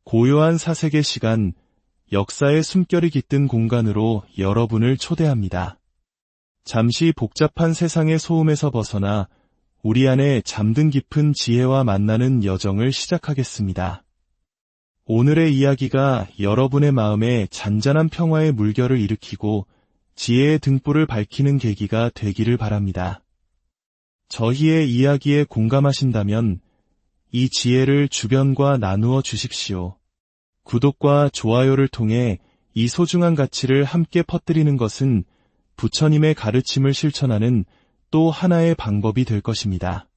고요한 사색의 시간, 역사의 숨결이 깃든 공간으로 여러분을 초대합니다. 잠시 복잡한 세상의 소음에서 벗어나 우리 안에 잠든 깊은 지혜와 만나는 여정을 시작하겠습니다. 오늘의 이야기가 여러분의 마음에 잔잔한 평화의 물결을 일으키고 지혜의 등불을 밝히는 계기가 되기를 바랍니다. 저희의 이야기에 공감하신다면 이 지혜를 주변과 나누어 주십시오. 구독과 좋아요를 통해 이 소중한 가치를 함께 퍼뜨리는 것은 부처님의 가르침을 실천하는 또 하나의 방법이 될 것입니다.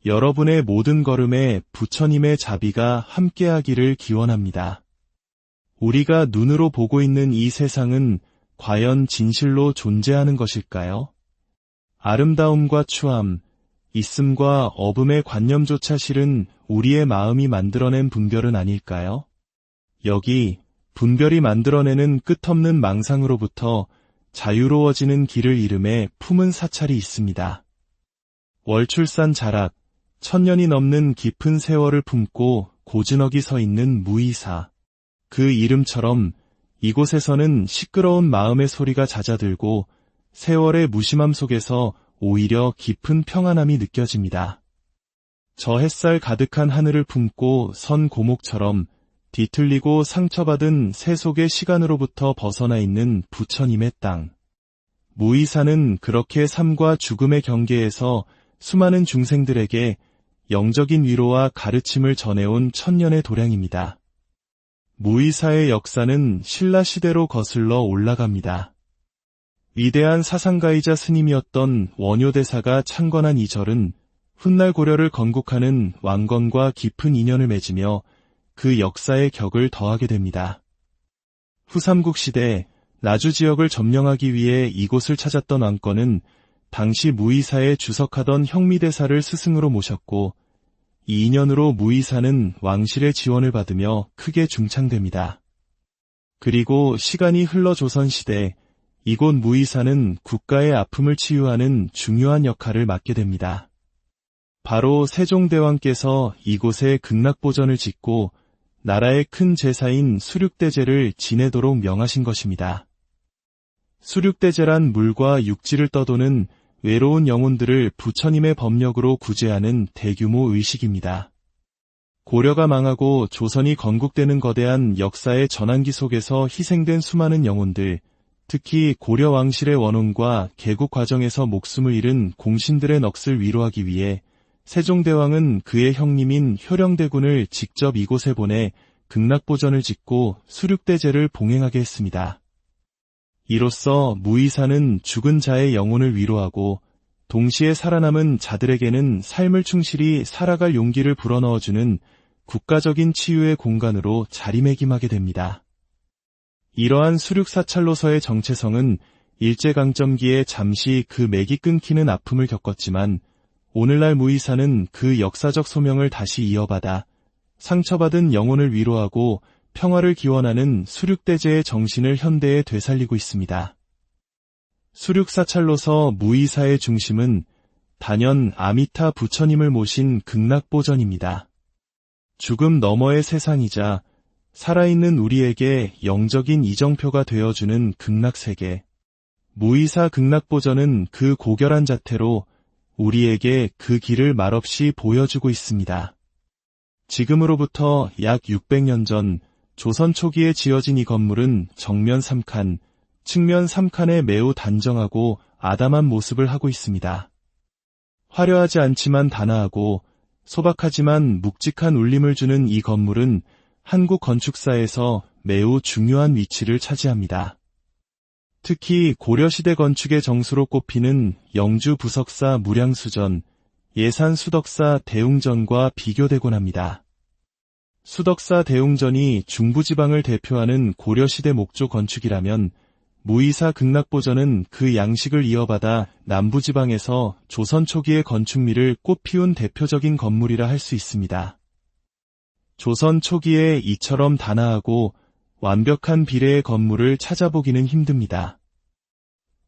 여러분의 모든 걸음에 부처님의 자비가 함께하기를 기원합니다. 우리가 눈으로 보고 있는 이 세상은 과연 진실로 존재하는 것일까요? 아름다움과 추함, 있음과 없음의 관념조차 실은 우리의 마음이 만들어낸 분별은 아닐까요? 여기 분별이 만들어내는 끝없는 망상으로부터 자유로워지는 길을 이름에 품은 사찰이 있습니다. 월출산 자락, 1000년이 넘는 깊은 세월을 품고 고즈넉이 서 있는 무의사. 그 이름처럼 이곳에서는 시끄러운 마음의 소리가 잦아들고 세월의 무심함 속에서 오히려 깊은 평안함이 느껴집니다. 저 햇살 가득한 하늘을 품고 선 고목처럼 뒤틀리고 상처받은 세속의 시간으로부터 벗어나 있는 부처님의 땅. 무의사는 그렇게 삶과 죽음의 경계에서 수많은 중생들에게 영적인 위로와 가르침을 전해온 1000년의 도량입니다. 무의사의 역사는 신라시대로 거슬러 올라갑니다. 위대한 사상가이자 스님이었던 원효대사가 창건한 이 절은 훗날 고려를 건국하는 왕건과 깊은 인연을 맺으며 그 역사의 격을 더하게 됩니다. 후삼국 시대 나주 지역을 점령하기 위해 이곳을 찾았던 왕건은 당시 무의사에 주석하던 형미대사를 스승으로 모셨고 이 인연으로 무의사는 왕실의 지원을 받으며 크게 중창됩니다. 그리고 시간이 흘러 조선시대 이곳 무의사는 국가의 아픔을 치유하는 중요한 역할을 맡게 됩니다. 바로 세종대왕께서 이곳에 극락보전을 짓고 나라의 큰 제사인 수륙대제를 지내도록 명하신 것입니다. 수륙대제란 물과 육지를 떠도는 외로운 영혼들을 부처님의 법력으로 구제하는 대규모 의식입니다. 고려가 망하고 조선이 건국되는 거대한 역사의 전환기 속에서 희생된 수많은 영혼들, 특히 고려 왕실의 원혼과 개국 과정에서 목숨을 잃은 공신들의 넋을 위로하기 위해 세종대왕은 그의 형님인 효령대군을 직접 이곳에 보내 극락보전을 짓고 수륙대제를 봉행하게 했습니다. 이로써 무의사는 죽은 자의 영혼을 위로하고 동시에 살아남은 자들에게는 삶을 충실히 살아갈 용기를 불어넣어주는 국가적인 치유의 공간으로 자리매김하게 됩니다. 이러한 수륙사찰로서의 정체성은 일제강점기에 잠시 그 맥이 끊기는 아픔을 겪었지만 오늘날 무의사는 그 역사적 소명을 다시 이어받아 상처받은 영혼을 위로하고 평화를 기원하는 수륙대제의 정신을 현대에 되살리고 있습니다. 수륙사찰로서 무의사의 중심은 단연 아미타 부처님을 모신 극락보전입니다. 죽음 너머의 세상이자 살아있는 우리에게 영적인 이정표가 되어주는 극락세계. 무의사 극락보전은 그 고결한 자태로 우리에게 그 길을 말없이 보여주고 있습니다. 지금으로부터 약 600년 전 조선 초기에 지어진 이 건물은 정면 3칸, 측면 3칸에 매우 단정하고 아담한 모습을 하고 있습니다. 화려하지 않지만 단아하고 소박하지만 묵직한 울림을 주는 이 건물은 한국 건축사에서 매우 중요한 위치를 차지합니다. 특히 고려시대 건축의 정수로 꼽히는 영주 부석사 무량수전, 예산 수덕사 대웅전과 비교되곤 합니다. 수덕사 대웅전이 중부지방을 대표하는 고려시대 목조 건축이라면 무의사 극락보전은 그 양식을 이어받아 남부지방에서 조선 초기의 건축미를 꽃피운 대표적인 건물이라 할 수 있습니다. 조선 초기에 이처럼 단아하고 완벽한 비례의 건물을 찾아보기는 힘듭니다.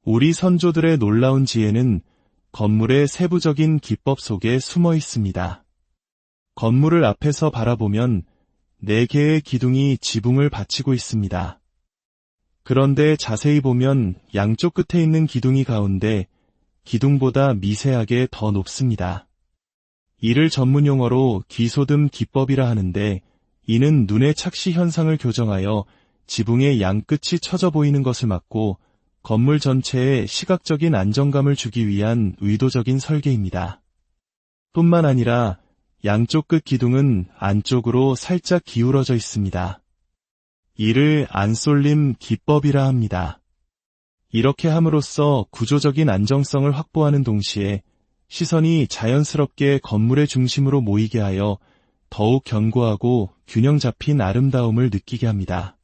우리 선조들의 놀라운 지혜는 건물의 세부적인 기법 속에 숨어 있습니다. 건물을 앞에서 바라보면 4개의 기둥이 지붕을 받치고 있습니다. 그런데 자세히 보면 양쪽 끝에 있는 기둥이 가운데 기둥보다 미세하게 더 높습니다. 이를 전문용어로 귀소듬 기법이라 하는데, 이는 눈의 착시 현상을 교정하여 지붕의 양끝이 처져 보이는 것을 막고 건물 전체에 시각적인 안정감을 주기 위한 의도적인 설계입니다. 뿐만 아니라 양쪽 끝 기둥은 안쪽으로 살짝 기울어져 있습니다. 이를 안쏠림 기법이라 합니다. 이렇게 함으로써 구조적인 안정성을 확보하는 동시에 시선이 자연스럽게 건물의 중심으로 모이게 하여 더욱 견고하고 균형 잡힌 아름다움을 느끼게 합니다.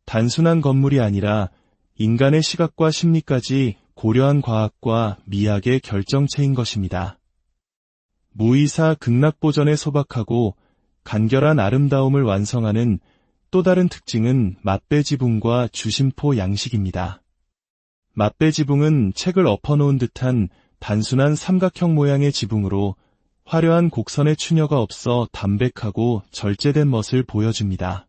단순한 건물이 아니라 인간의 시각과 심리까지 고려한 과학과 미학의 결정체인 것입니다. 무이사 극락보전의 소박하고 간결한 아름다움을 완성하는 또 다른 특징은 맞배지붕과 주심포 양식입니다. 맞배지붕은 책을 엎어놓은 듯한 단순한 삼각형 모양의 지붕으로 화려한 곡선의 추녀가 없어 담백하고 절제된 멋을 보여줍니다.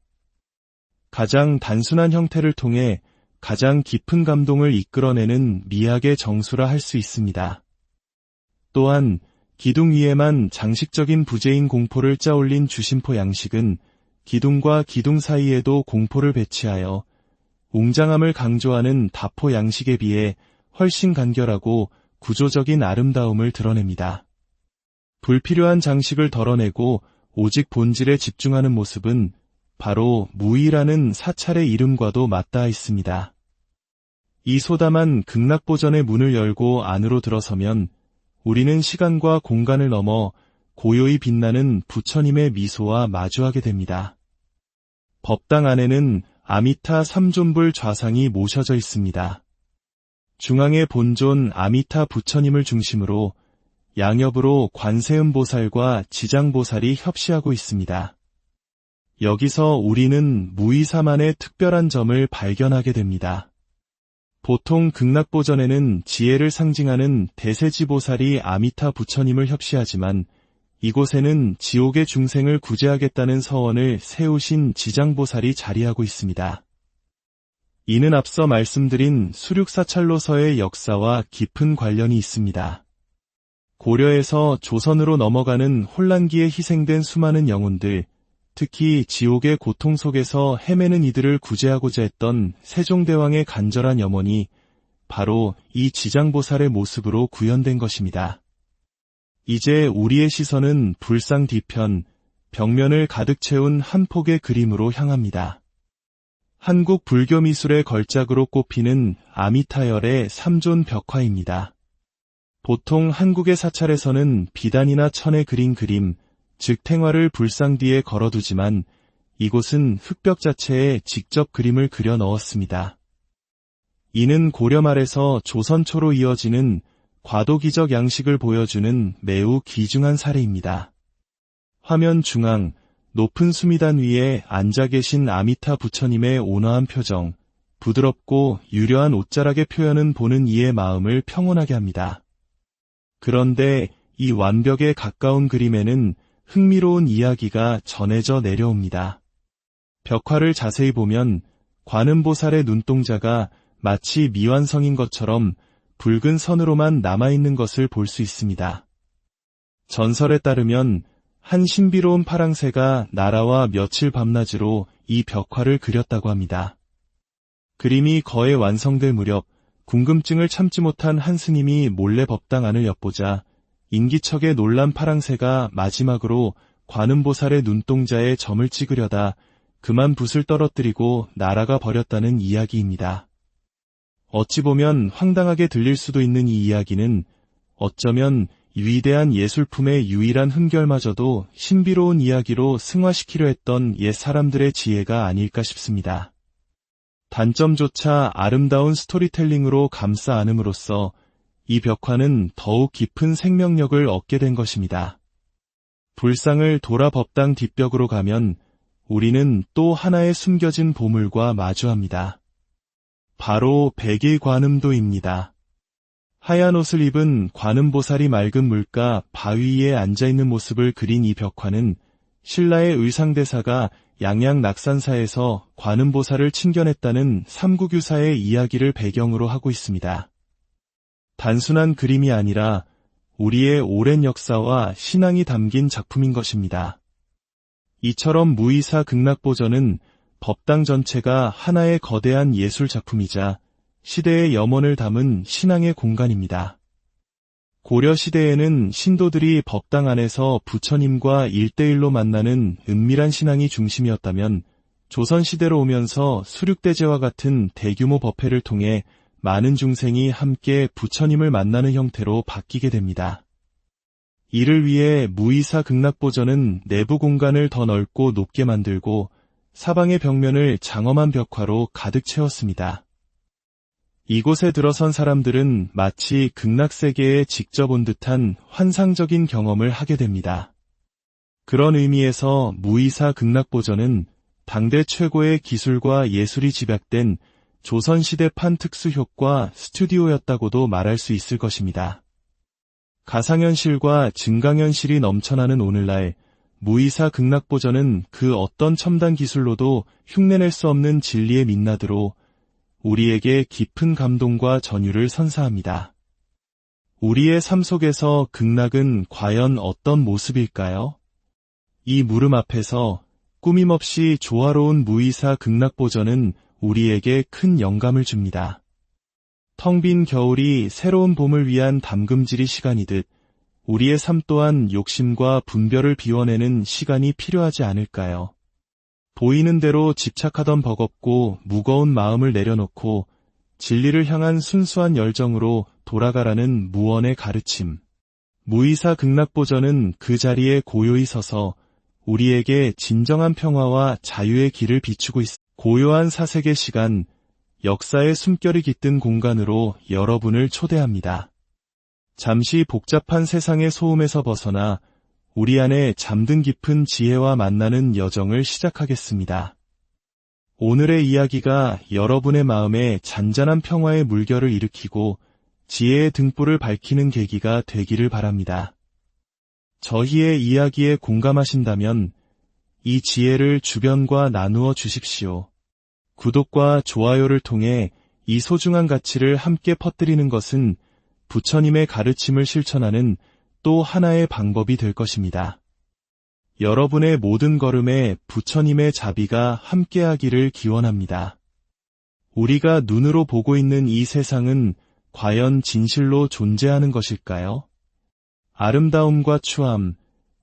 가장 단순한 형태를 통해 가장 깊은 감동을 이끌어내는 미학의 정수라 할 수 있습니다. 또한 기둥 위에만 장식적인 부재인 공포를 짜올린 주심포 양식은 기둥과 기둥 사이에도 공포를 배치하여 웅장함을 강조하는 다포 양식에 비해 훨씬 간결하고 구조적인 아름다움을 드러냅니다. 불필요한 장식을 덜어내고 오직 본질에 집중하는 모습은 바로 무의라는 사찰의 이름과도 맞닿아 있습니다. 이 소담한 극락보전의 문을 열고 안으로 들어서면 우리는 시간과 공간을 넘어 고요히 빛나는 부처님의 미소와 마주하게 됩니다. 법당 안에는 아미타 삼존불 좌상이 모셔져 있습니다. 중앙의 본존 아미타 부처님을 중심으로 양옆으로 관세음보살과 지장보살이 협시하고 있습니다. 여기서 우리는 무의사만의 특별한 점을 발견하게 됩니다. 보통 극락보전에는 지혜를 상징하는 대세지보살이 아미타 부처님을 협시하지만 이곳에는 지옥의 중생을 구제하겠다는 서원을 세우신 지장보살이 자리하고 있습니다. 이는 앞서 말씀드린 수륙사찰로서의 역사와 깊은 관련이 있습니다. 고려에서 조선으로 넘어가는 혼란기에 희생된 수많은 영혼들, 특히 지옥의 고통 속에서 헤매는 이들을 구제하고자 했던 세종대왕의 간절한 염원이 바로 이 지장보살의 모습으로 구현된 것입니다. 이제 우리의 시선은 불상 뒤편, 벽면을 가득 채운 한 폭의 그림으로 향합니다. 한국 불교 미술의 걸작으로 꼽히는 아미타열의 3존 벽화입니다. 보통 한국의 사찰에서는 비단이나 천에 그린 그림, 즉 탱화를 불상 뒤에 걸어두지만 이곳은 흙벽 자체에 직접 그림을 그려 넣었습니다. 이는 고려 말에서 조선 초로 이어지는 과도기적 양식을 보여주는 매우 귀중한 사례입니다. 화면 중앙, 높은 수미단 위에 앉아 계신 아미타 부처님의 온화한 표정, 부드럽고 유려한 옷자락의 표현은 보는 이의 마음을 평온하게 합니다. 그런데 이 완벽에 가까운 그림에는 흥미로운 이야기가 전해져 내려옵니다. 벽화를 자세히 보면 관음보살의 눈동자가 마치 미완성인 것처럼 붉은 선으로만 남아있는 것을 볼 수 있습니다. 전설에 따르면 한 신비로운 파랑새가 나라와 며칠 밤낮으로 이 벽화를 그렸다고 합니다. 그림이 거의 완성될 무렵 궁금증을 참지 못한 한 스님이 몰래 법당 안을 엿보자 인기척에 놀란 파랑새가 마지막으로 관음보살의 눈동자에 점을 찍으려다 그만 붓을 떨어뜨리고 날아가 버렸다는 이야기입니다. 어찌 보면 황당하게 들릴 수도 있는 이 이야기는 어쩌면 위대한 예술품의 유일한 흠결마저도 신비로운 이야기로 승화시키려 했던 옛 사람들의 지혜가 아닐까 싶습니다. 단점조차 아름다운 스토리텔링으로 감싸 안음으로써 이 벽화는 더욱 깊은 생명력을 얻게 된 것입니다. 불상을 돌아 법당 뒷벽으로 가면 우리는 또 하나의 숨겨진 보물과 마주합니다. 바로 백일관음도입니다. 하얀 옷을 입은 관음보살이 맑은 물가 바위 위에 앉아있는 모습을 그린 이 벽화는 신라의 의상대사가 양양 낙산사에서 관음보살을 칭견했다는 삼국유사의 이야기를 배경으로 하고 있습니다. 단순한 그림이 아니라 우리의 오랜 역사와 신앙이 담긴 작품인 것입니다. 이처럼 무의사 극락보전은 법당 전체가 하나의 거대한 예술 작품이자 시대의 염원을 담은 신앙의 공간입니다. 고려 시대에는 신도들이 법당 안에서 부처님과 1대1로 만나는 은밀한 신앙이 중심이었다면 조선 시대로 오면서 수륙대제와 같은 대규모 법회를 통해 많은 중생이 함께 부처님을 만나는 형태로 바뀌게 됩니다. 이를 위해 무의사 극락보전은 내부 공간을 더 넓고 높게 만들고 사방의 벽면을 장엄한 벽화로 가득 채웠습니다. 이곳에 들어선 사람들은 마치 극락세계에 직접 온 듯한 환상적인 경험을 하게 됩니다. 그런 의미에서 무의사 극락보전은 당대 최고의 기술과 예술이 집약된 조선시대판 특수효과 스튜디오였다고도 말할 수 있을 것입니다. 가상현실과 증강현실이 넘쳐나는 오늘날 무의사 극락보전은 그 어떤 첨단 기술로도 흉내낼 수 없는 진리의 민낯으로 우리에게 깊은 감동과 전율을 선사합니다. 우리의 삶 속에서 극락은 과연 어떤 모습일까요? 이 물음 앞에서 꾸밈없이 조화로운 무의사 극락보전은 우리에게 큰 영감을 줍니다. 텅 빈 겨울이 새로운 봄을 위한 담금질이 시간이듯 우리의 삶 또한 욕심과 분별을 비워내는 시간이 필요하지 않을까요? 보이는 대로 집착하던 버겁고 무거운 마음을 내려놓고 진리를 향한 순수한 열정으로 돌아가라는 무언의 가르침. 무의사 극락보전은 그 자리에 고요히 서서 우리에게 진정한 평화와 자유의 길을 비추고 있습니다. 고요한 사색의 시간, 역사의 숨결이 깃든 공간으로 여러분을 초대합니다. 잠시 복잡한 세상의 소음에서 벗어나 우리 안에 잠든 깊은 지혜와 만나는 여정을 시작하겠습니다. 오늘의 이야기가 여러분의 마음에 잔잔한 평화의 물결을 일으키고 지혜의 등불을 밝히는 계기가 되기를 바랍니다. 저희의 이야기에 공감하신다면 이 지혜를 주변과 나누어 주십시오. 구독과 좋아요를 통해 이 소중한 가치를 함께 퍼뜨리는 것은 부처님의 가르침을 실천하는 또 하나의 방법이 될 것입니다. 여러분의 모든 걸음에 부처님의 자비가 함께하기를 기원합니다. 우리가 눈으로 보고 있는 이 세상은 과연 진실로 존재하는 것일까요? 아름다움과 추함,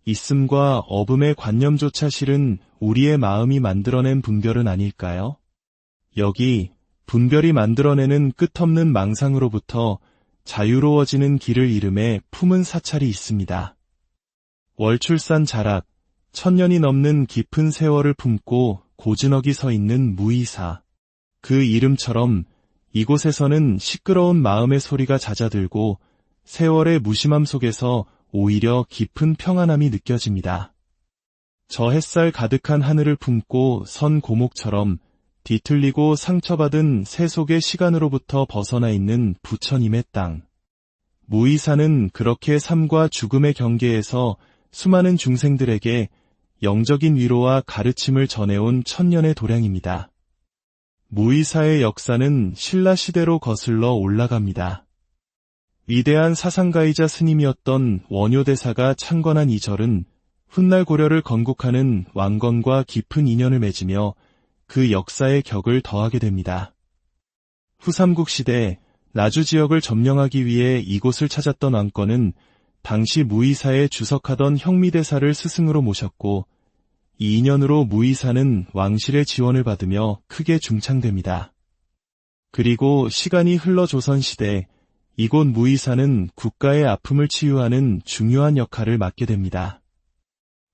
있음과 없음의 관념조차 실은 우리의 마음이 만들어낸 분별은 아닐까요? 여기 분별이 만들어내는 끝없는 망상으로부터 자유로워지는 길을 이름에 품은 사찰이 있습니다. 월출산 자락, 1000년이 넘는 깊은 세월을 품고 고즈넉이 서 있는 무의사. 그 이름처럼 이곳에서는 시끄러운 마음의 소리가 잦아들고 세월의 무심함 속에서 오히려 깊은 평안함이 느껴집니다. 저 햇살 가득한 하늘을 품고 선 고목처럼 뒤틀리고 상처받은 세속의 시간으로부터 벗어나 있는 부처님의 땅. 무의사는 그렇게 삶과 죽음의 경계에서 수많은 중생들에게 영적인 위로와 가르침을 전해온 천년의 도량입니다. 무의사의 역사는 신라시대로 거슬러 올라갑니다. 위대한 사상가이자 스님이었던 원효대사가 창건한 이 절은 훗날 고려를 건국하는 왕건과 깊은 인연을 맺으며 그 역사의 격을 더하게 됩니다. 후삼국시대 나주 지역을 점령하기 위해 이곳을 찾았던 왕건은 당시 무의사에 주석하던 형미대사를 스승으로 모셨고 이 인연으로 무의사는 왕실의 지원을 받으며 크게 중창됩니다. 그리고 시간이 흘러 조선시대 이곳 무의사는 국가의 아픔을 치유하는 중요한 역할을 맡게 됩니다.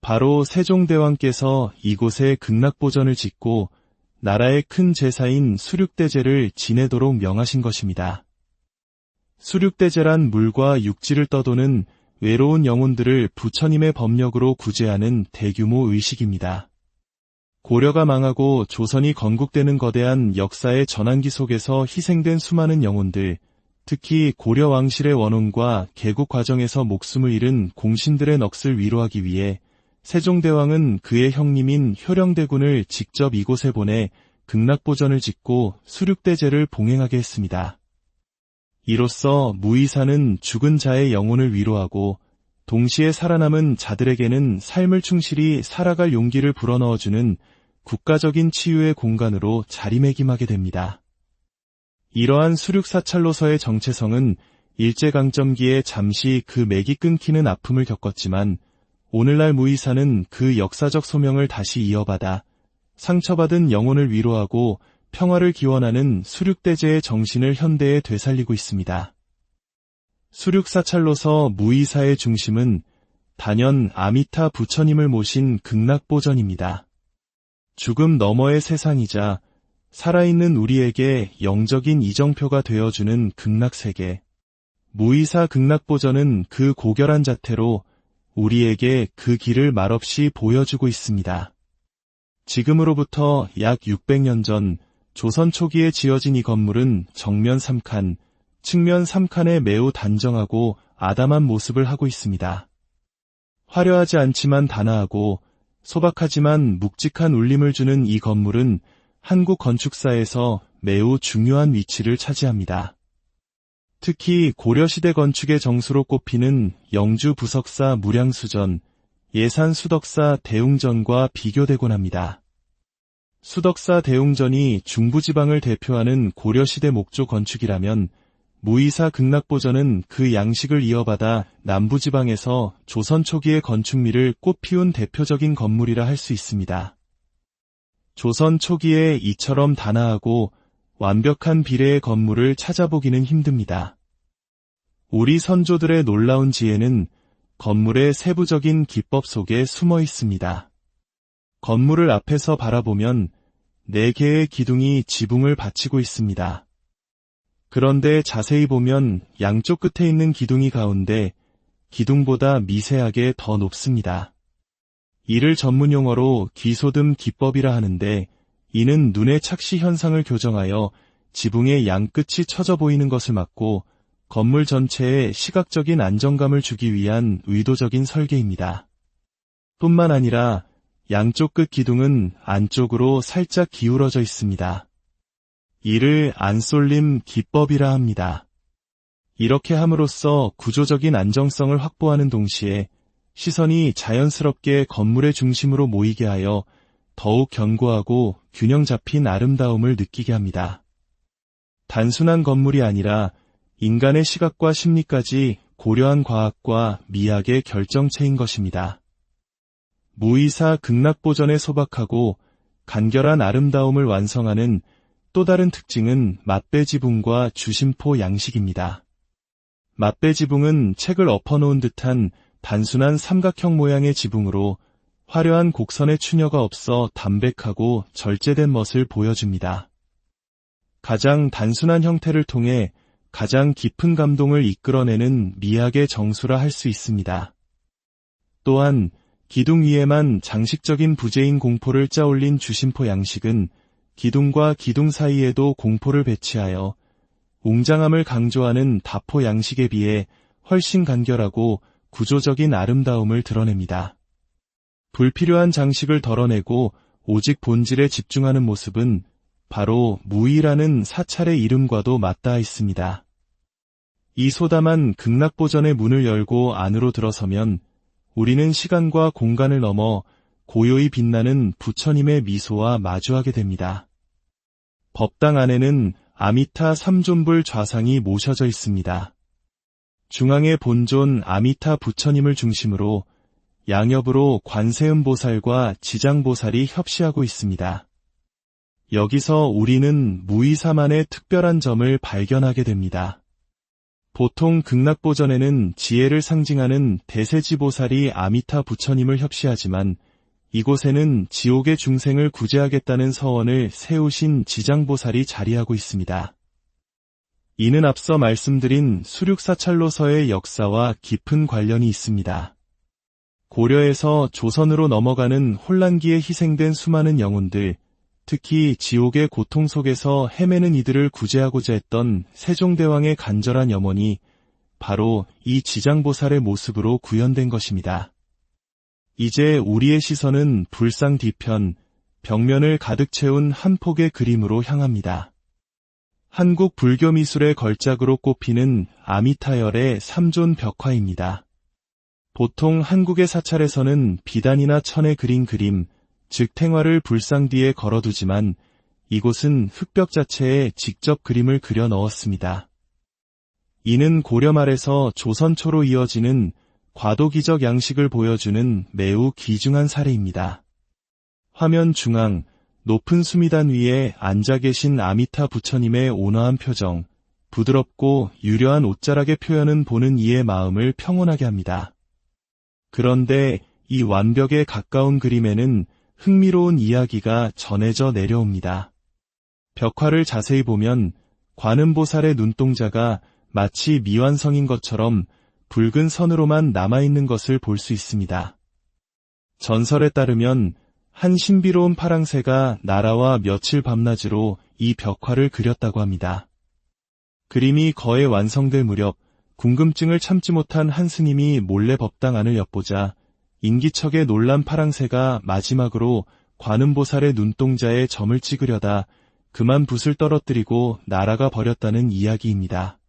바로 세종대왕께서 이곳에 극락보전을 짓고 나라의 큰 제사인 수륙대제를 지내도록 명하신 것입니다. 수륙대제란 물과 육지를 떠도는 외로운 영혼들을 부처님의 법력으로 구제하는 대규모 의식입니다. 고려가 망하고 조선이 건국되는 거대한 역사의 전환기 속에서 희생된 수많은 영혼들, 특히 고려 왕실의 원혼과 개국 과정에서 목숨을 잃은 공신들의 넋을 위로하기 위해 세종대왕은 그의 형님인 효령대군을 직접 이곳에 보내 극락보전을 짓고 수륙대제를 봉행하게 했습니다. 이로써 무의사는 죽은 자의 영혼을 위로하고 동시에 살아남은 자들에게는 삶을 충실히 살아갈 용기를 불어넣어주는 국가적인 치유의 공간으로 자리매김하게 됩니다. 이러한 수륙사찰로서의 정체성은 일제강점기에 잠시 그 맥이 끊기는 아픔을 겪었지만 오늘날 무의사는 그 역사적 소명을 다시 이어받아 상처받은 영혼을 위로하고 평화를 기원하는 수륙대제의 정신을 현대에 되살리고 있습니다. 수륙사찰로서 무의사의 중심은 단연 아미타 부처님을 모신 극락보전입니다. 죽음 너머의 세상이자 살아있는 우리에게 영적인 이정표가 되어주는 극락세계. 무의사 극락보전은 그 고결한 자태로 우리에게 그 길을 말없이 보여주고 있습니다. 지금으로부터 약 600년 전 조선 초기에 지어진 이 건물은 정면 3칸, 측면 3칸에 매우 단정하고 아담한 모습을 하고 있습니다. 화려하지 않지만 단아하고 소박하지만 묵직한 울림을 주는 이 건물은 한국 건축사에서 매우 중요한 위치를 차지합니다. 특히 고려시대 건축의 정수로 꼽히는 영주 부석사 무량수전, 예산 수덕사 대웅전과 비교되곤 합니다. 수덕사 대웅전이 중부지방을 대표하는 고려시대 목조 건축이라면 무의사 극락보전은 그 양식을 이어받아 남부지방에서 조선 초기의 건축미를 꽃피운 대표적인 건물이라 할 수 있습니다. 조선 초기에 이처럼 단아하고 완벽한 비례의 건물을 찾아보기는 힘듭니다. 우리 선조들의 놀라운 지혜는 건물의 세부적인 기법 속에 숨어 있습니다. 건물을 앞에서 바라보면 4개의 기둥이 지붕을 받치고 있습니다. 그런데 자세히 보면 양쪽 끝에 있는 기둥이 가운데 기둥보다 미세하게 더 높습니다. 이를 전문용어로 귀소듬 기법이라 하는데 이는 눈의 착시 현상을 교정하여 지붕의 양끝이 처져 보이는 것을 막고 건물 전체에 시각적인 안정감을 주기 위한 의도적인 설계입니다. 뿐만 아니라 양쪽 끝 기둥은 안쪽으로 살짝 기울어져 있습니다. 이를 안쏠림 기법이라 합니다. 이렇게 함으로써 구조적인 안정성을 확보하는 동시에 시선이 자연스럽게 건물의 중심으로 모이게 하여 더욱 견고하고 균형 잡힌 아름다움을 느끼게 합니다. 단순한 건물이 아니라 인간의 시각과 심리까지 고려한 과학과 미학의 결정체인 것입니다. 무의사 극락보전의 소박하고 간결한 아름다움을 완성하는 또 다른 특징은 맞배지붕과 주심포 양식입니다. 맞배지붕은 책을 엎어놓은 듯한 단순한 삼각형 모양의 지붕으로 화려한 곡선의 추녀가 없어 담백하고 절제된 멋을 보여줍니다. 가장 단순한 형태를 통해 가장 깊은 감동을 이끌어내는 미학의 정수라 할 수 있습니다. 또한 기둥 위에만 장식적인 부재인 공포를 짜올린 주심포 양식은 기둥과 기둥 사이에도 공포를 배치하여 웅장함을 강조하는 다포 양식에 비해 훨씬 간결하고 구조적인 아름다움을 드러냅니다. 불필요한 장식을 덜어내고 오직 본질에 집중하는 모습은 바로 무의라는 사찰의 이름과도 맞닿아 있습니다. 이 소담한 극락보전의 문을 열고 안으로 들어서면 우리는 시간과 공간을 넘어 고요히 빛나는 부처님의 미소와 마주하게 됩니다. 법당 안에는 아미타 삼존불 좌상이 모셔져 있습니다. 중앙의 본존 아미타 부처님을 중심으로 양옆으로 관세음보살과 지장보살이 협시하고 있습니다. 여기서 우리는 무의사만의 특별한 점을 발견하게 됩니다. 보통 극락보전에는 지혜를 상징하는 대세지보살이 아미타 부처님을 협시하지만 이곳에는 지옥의 중생을 구제하겠다는 서원을 세우신 지장보살이 자리하고 있습니다. 이는 앞서 말씀드린 수륙사찰로서의 역사와 깊은 관련이 있습니다. 고려에서 조선으로 넘어가는 혼란기에 희생된 수많은 영혼들, 특히 지옥의 고통 속에서 헤매는 이들을 구제하고자 했던 세종대왕의 간절한 염원이 바로 이 지장보살의 모습으로 구현된 것입니다. 이제 우리의 시선은 불상 뒤편, 벽면을 가득 채운 한 폭의 그림으로 향합니다. 한국 불교 미술의 걸작으로 꼽히는 아미타열의 3존 벽화입니다. 보통 한국의 사찰에서는 비단이나 천에 그린 그림, 즉 탱화를 불상 뒤에 걸어두지만 이곳은 흙벽 자체에 직접 그림을 그려 넣었습니다. 이는 고려 말에서 조선 초로 이어지는 과도기적 양식을 보여주는 매우 귀중한 사례입니다. 화면 중앙, 높은 수미단 위에 앉아 계신 아미타 부처님의 온화한 표정, 부드럽고 유려한 옷자락의 표현은 보는 이의 마음을 평온하게 합니다. 그런데 이 완벽에 가까운 그림에는 흥미로운 이야기가 전해져 내려옵니다. 벽화를 자세히 보면 관음보살의 눈동자가 마치 미완성인 것처럼 붉은 선으로만 남아있는 것을 볼 수 있습니다. 전설에 따르면 한 신비로운 파랑새가 나라와 며칠 밤낮으로 이 벽화를 그렸다고 합니다. 그림이 거의 완성될 무렵 궁금증을 참지 못한 한 스님이 몰래 법당 안을 엿보자 인기척에 놀란 파랑새가 마지막으로 관음보살의 눈동자에 점을 찍으려다 그만 붓을 떨어뜨리고 날아가 버렸다는 이야기입니다.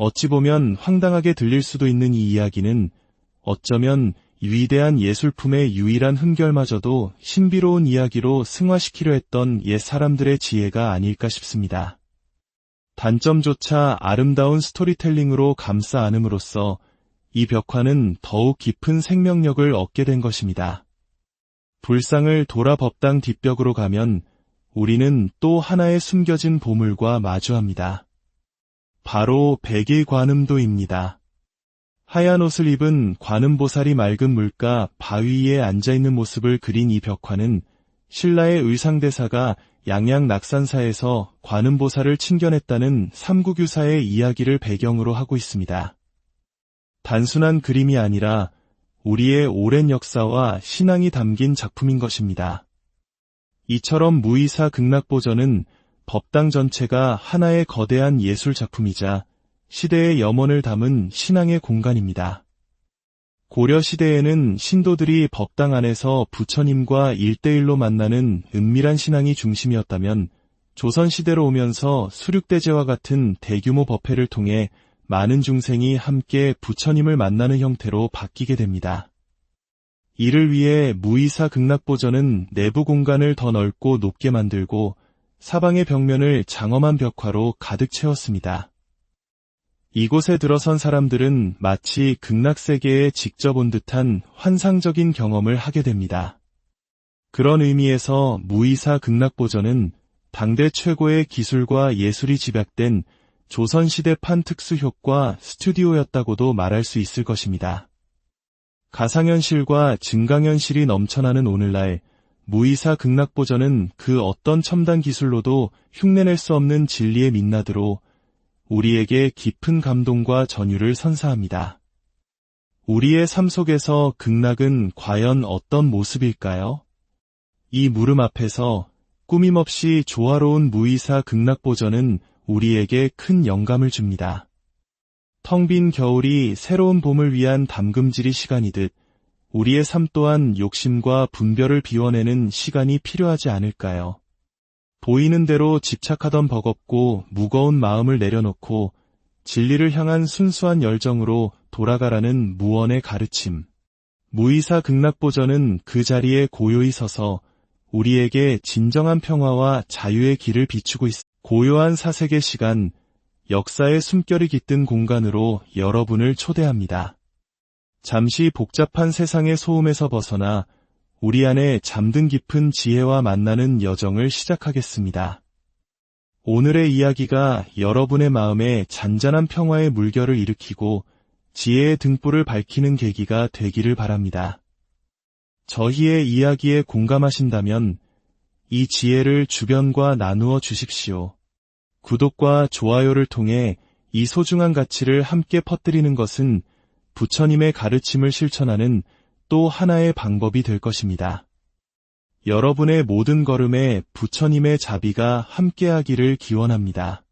어찌 보면 황당하게 들릴 수도 있는 이 이야기는 어쩌면 위대한 예술품의 유일한 흠결마저도 신비로운 이야기로 승화시키려 했던 옛 사람들의 지혜가 아닐까 싶습니다. 단점조차 아름다운 스토리텔링으로 감싸 안음으로써 이 벽화는 더욱 깊은 생명력을 얻게 된 것입니다. 불상을 돌아 법당 뒷벽으로 가면 우리는 또 하나의 숨겨진 보물과 마주합니다. 바로 백일관음도입니다. 하얀 옷을 입은 관음보살이 맑은 물가 바위 위에 앉아있는 모습을 그린 이 벽화는 신라의 의상대사가 양양낙산사에서 관음보살을 친견했다는 삼국유사의 이야기를 배경으로 하고 있습니다. 단순한 그림이 아니라 우리의 오랜 역사와 신앙이 담긴 작품인 것입니다. 이처럼 무의사 극락보전은 법당 전체가 하나의 거대한 예술 작품이자 시대의 염원을 담은 신앙의 공간입니다. 고려 시대에는 신도들이 법당 안에서 부처님과 1대1로 만나는 은밀한 신앙이 중심이었다면 조선 시대로 오면서 수륙대제와 같은 대규모 법회를 통해 많은 중생이 함께 부처님을 만나는 형태로 바뀌게 됩니다. 이를 위해 무의사 극락보전은 내부 공간을 더 넓고 높게 만들고 사방의 벽면을 장엄한 벽화로 가득 채웠습니다. 이곳에 들어선 사람들은 마치 극락세계에 직접 온 듯한 환상적인 경험을 하게 됩니다. 그런 의미에서 무의사 극락보전은 당대 최고의 기술과 예술이 집약된 조선시대판 특수효과 스튜디오였다고도 말할 수 있을 것입니다. 가상현실과 증강현실이 넘쳐나는 오늘날 무의사 극락보전은 그 어떤 첨단 기술로도 흉내낼 수 없는 진리의 민낯으로 우리에게 깊은 감동과 전율을 선사합니다. 우리의 삶 속에서 극락은 과연 어떤 모습일까요? 이 물음 앞에서 꾸밈없이 조화로운 무의사 극락보전은 우리에게 큰 영감을 줍니다. 텅 빈 겨울이 새로운 봄을 위한 담금질이 시간이듯 우리의 삶 또한 욕심과 분별을 비워내는 시간이 필요하지 않을까요? 보이는 대로 집착하던 버겁고 무거운 마음을 내려놓고 진리를 향한 순수한 열정으로 돌아가라는 무언의 가르침. 무의사 극락보전은 그 자리에 고요히 서서 우리에게 진정한 평화와 자유의 길을 비추고 있습니다. 고요한 사색의 시간, 역사의 숨결이 깃든 공간으로 여러분을 초대합니다. 잠시 복잡한 세상의 소음에서 벗어나 우리 안에 잠든 깊은 지혜와 만나는 여정을 시작하겠습니다. 오늘의 이야기가 여러분의 마음에 잔잔한 평화의 물결을 일으키고 지혜의 등불을 밝히는 계기가 되기를 바랍니다. 저희의 이야기에 공감하신다면 이 지혜를 주변과 나누어 주십시오. 구독과 좋아요를 통해 이 소중한 가치를 함께 퍼뜨리는 것은 부처님의 가르침을 실천하는 또 하나의 방법이 될 것입니다. 여러분의 모든 걸음에 부처님의 자비가 함께하기를 기원합니다.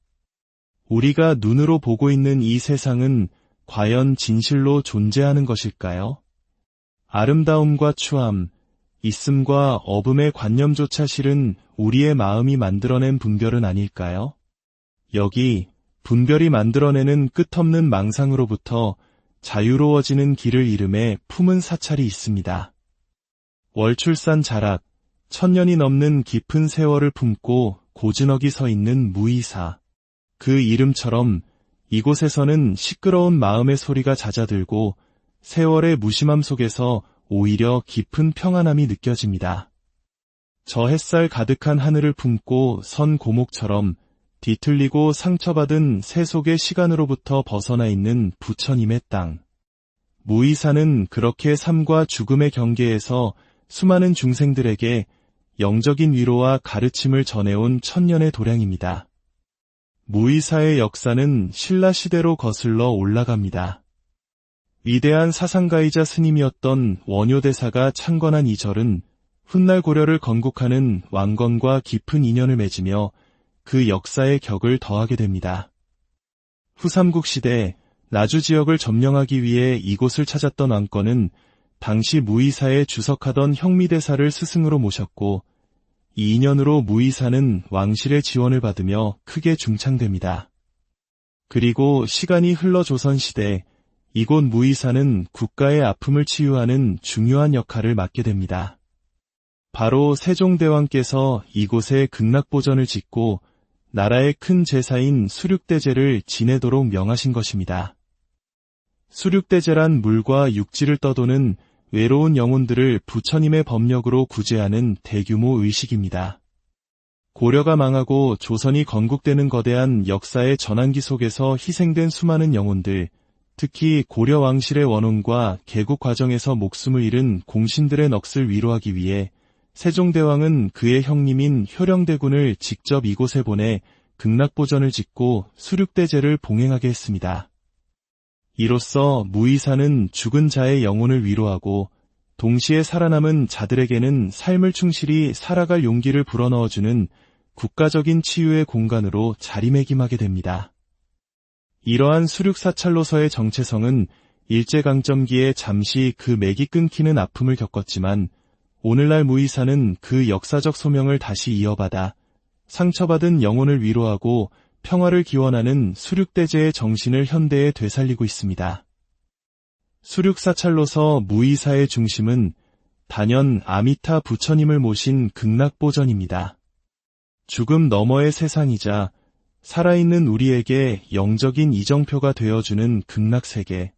우리가 눈으로 보고 있는 이 세상은 과연 진실로 존재하는 것일까요? 아름다움과 추함, 있음과 없음의 관념조차 실은 우리의 마음이 만들어낸 분별은 아닐까요? 여기 분별이 만들어내는 끝없는 망상으로부터 자유로워지는 길을 이름에 품은 사찰이 있습니다. 월출산 자락, 1000년이 넘는 깊은 세월을 품고 고즈넉이 서 있는 무의사. 그 이름처럼 이곳에서는 시끄러운 마음의 소리가 잦아들고 세월의 무심함 속에서 오히려 깊은 평안함이 느껴집니다. 저 햇살 가득한 하늘을 품고 선 고목처럼 뒤틀리고 상처받은 세속의 시간으로부터 벗어나 있는 부처님의 땅. 무의사는 그렇게 삶과 죽음의 경계에서 수많은 중생들에게 영적인 위로와 가르침을 전해온 천년의 도량입니다. 무의사의 역사는 신라 시대로 거슬러 올라갑니다. 위대한 사상가이자 스님이었던 원효대사가 창건한 이 절은 훗날 고려를 건국하는 왕건과 깊은 인연을 맺으며 그 역사의 격을 더하게 됩니다. 후삼국 시대 나주 지역을 점령하기 위해 이곳을 찾았던 왕건은 당시 무의사에 주석하던 형미대사를 스승으로 모셨고 이 인연으로 무의사는 왕실의 지원을 받으며 크게 중창됩니다. 그리고 시간이 흘러 조선시대 이곳 무의사는 국가의 아픔을 치유하는 중요한 역할을 맡게 됩니다. 바로 세종대왕께서 이곳에 극락보전을 짓고 나라의 큰 제사인 수륙대제를 지내도록 명하신 것입니다. 수륙대제란 물과 육지를 떠도는 외로운 영혼들을 부처님의 법력으로 구제하는 대규모 의식입니다. 고려가 망하고 조선이 건국되는 거대한 역사의 전환기 속에서 희생된 수많은 영혼들, 특히 고려 왕실의 원혼과 개국 과정에서 목숨을 잃은 공신들의 넋을 위로하기 위해 세종대왕은 그의 형님인 효령대군을 직접 이곳에 보내 극락보전을 짓고 수륙대제를 봉행하게 했습니다. 이로써 무의사는 죽은 자의 영혼을 위로하고 동시에 살아남은 자들에게는 삶을 충실히 살아갈 용기를 불어넣어주는 국가적인 치유의 공간으로 자리매김하게 됩니다. 이러한 수륙사찰로서의 정체성은 일제강점기에 잠시 그 맥이 끊기는 아픔을 겪었지만 오늘날 무의사는 그 역사적 소명을 다시 이어받아 상처받은 영혼을 위로하고 평화를 기원하는 수륙대제의 정신을 현대에 되살리고 있습니다. 수륙사찰로서 무의사의 중심은 단연 아미타 부처님을 모신 극락보전입니다. 죽음 너머의 세상이자 살아있는 우리에게 영적인 이정표가 되어주는 극락세계.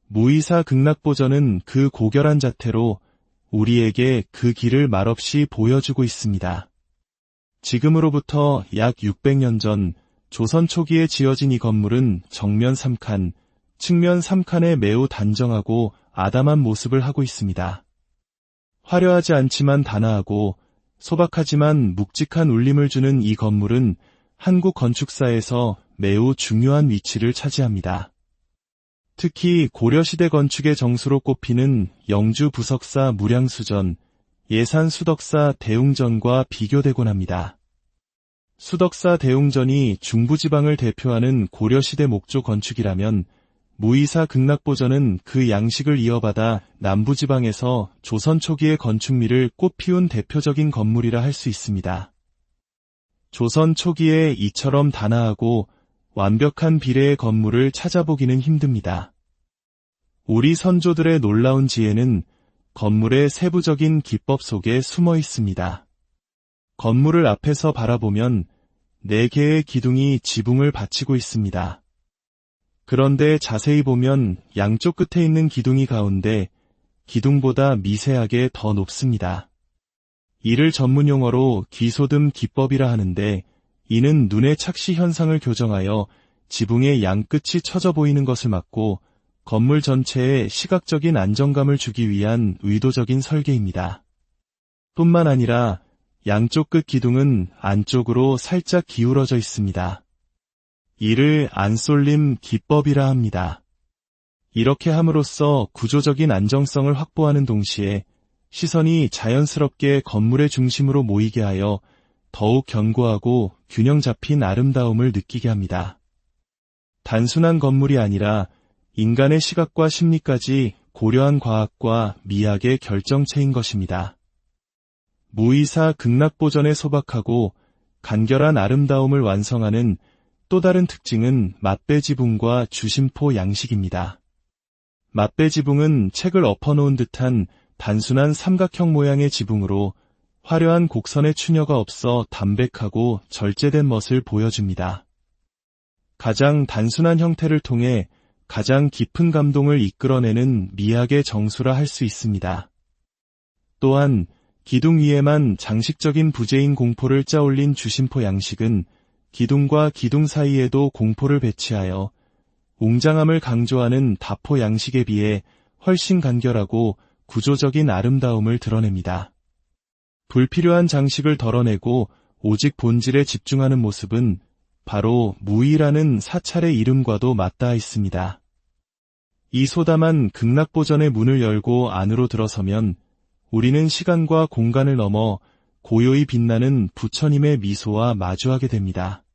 무의사 극락보전은 그 고결한 자태로 우리에게 그 길을 말없이 보여주고 있습니다. 지금으로부터 약 600년 전 조선 초기에 지어진 이 건물은 정면 3칸, 측면 3칸에 매우 단정하고 아담한 모습을 하고 있습니다. 화려하지 않지만 단아하고 소박하지만 묵직한 울림을 주는 이 건물은 한국 건축사에서 매우 중요한 위치를 차지합니다. 특히 고려시대 건축의 정수로 꼽히는 영주 부석사 무량수전, 예산 수덕사 대웅전과 비교되곤 합니다. 수덕사 대웅전이 중부지방을 대표하는 고려시대 목조 건축이라면 무의사 극락보전은 그 양식을 이어받아 남부지방에서 조선 초기의 건축미를 꽃피운 대표적인 건물이라 할 수 있습니다. 조선 초기에 이처럼 단아하고 완벽한 비례의 건물을 찾아보기는 힘듭니다. 우리 선조들의 놀라운 지혜는 건물의 세부적인 기법 속에 숨어 있습니다. 건물을 앞에서 바라보면 4개의 기둥이 지붕을 받치고 있습니다. 그런데 자세히 보면 양쪽 끝에 있는 기둥이 가운데 기둥보다 미세하게 더 높습니다. 이를 전문용어로 귀소듬 기법이라 하는데 이는 눈의 착시 현상을 교정하여 지붕의 양끝이 처져 보이는 것을 막고 건물 전체에 시각적인 안정감을 주기 위한 의도적인 설계입니다. 뿐만 아니라 양쪽 끝 기둥은 안쪽으로 살짝 기울어져 있습니다. 이를 안쏠림 기법이라 합니다. 이렇게 함으로써 구조적인 안정성을 확보하는 동시에 시선이 자연스럽게 건물의 중심으로 모이게 하여 더욱 견고하고 균형 잡힌 아름다움을 느끼게 합니다. 단순한 건물이 아니라 인간의 시각과 심리까지 고려한 과학과 미학의 결정체인 것입니다. 무의사 극락보전의 소박하고 간결한 아름다움을 완성하는 또 다른 특징은 맞배지붕과 주심포 양식입니다. 맞배지붕은 책을 엎어놓은 듯한 단순한 삼각형 모양의 지붕으로 화려한 곡선의 추녀가 없어 담백하고 절제된 멋을 보여줍니다. 가장 단순한 형태를 통해 가장 깊은 감동을 이끌어내는 미학의 정수라 할 수 있습니다. 또한 기둥 위에만 장식적인 부재인 공포를 짜올린 주심포 양식은 기둥과 기둥 사이에도 공포를 배치하여 웅장함을 강조하는 다포 양식에 비해 훨씬 간결하고 구조적인 아름다움을 드러냅니다. 불필요한 장식을 덜어내고 오직 본질에 집중하는 모습은 바로 무의라는 사찰의 이름과도 맞닿아 있습니다. 이 소담한 극락보전의 문을 열고 안으로 들어서면 우리는 시간과 공간을 넘어 고요히 빛나는 부처님의 미소와 마주하게 됩니다.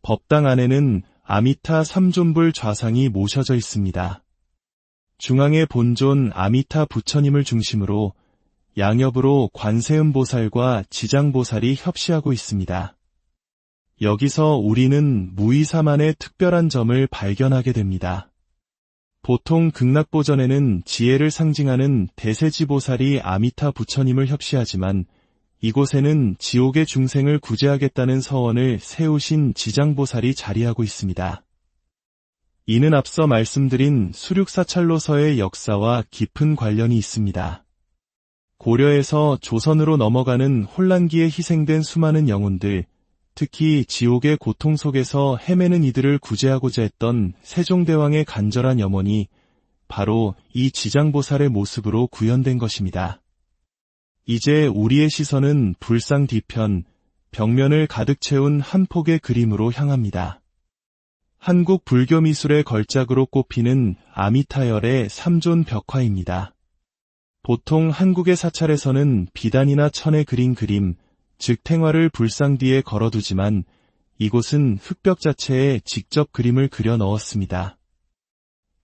법당 안에는 아미타 삼존불 좌상이 모셔져 있습니다. 중앙의 본존 아미타 부처님을 중심으로 양옆으로 관세음보살과 지장보살이 협시하고 있습니다. 여기서 우리는 무의사만의 특별한 점을 발견하게 됩니다. 보통 극락보전에는 지혜를 상징하는 대세지보살이 아미타 부처님을 협시하지만 이곳에는 지옥의 중생을 구제하겠다는 서원을 세우신 지장보살이 자리하고 있습니다. 이는 앞서 말씀드린 수륙사찰로서의 역사와 깊은 관련이 있습니다. 고려에서 조선으로 넘어가는 혼란기에 희생된 수많은 영혼들, 특히 지옥의 고통 속에서 헤매는 이들을 구제하고자 했던 세종대왕의 간절한 염원이 바로 이 지장보살의 모습으로 구현된 것입니다. 이제 우리의 시선은 불상 뒤편, 벽면을 가득 채운 한 폭의 그림으로 향합니다. 한국 불교 미술의 걸작으로 꼽히는 아미타열의 삼존 벽화입니다. 보통 한국의 사찰에서는 비단이나 천에 그린 그림, 즉 탱화를 불상 뒤에 걸어두지만 이곳은 흙벽 자체에 직접 그림을 그려 넣었습니다.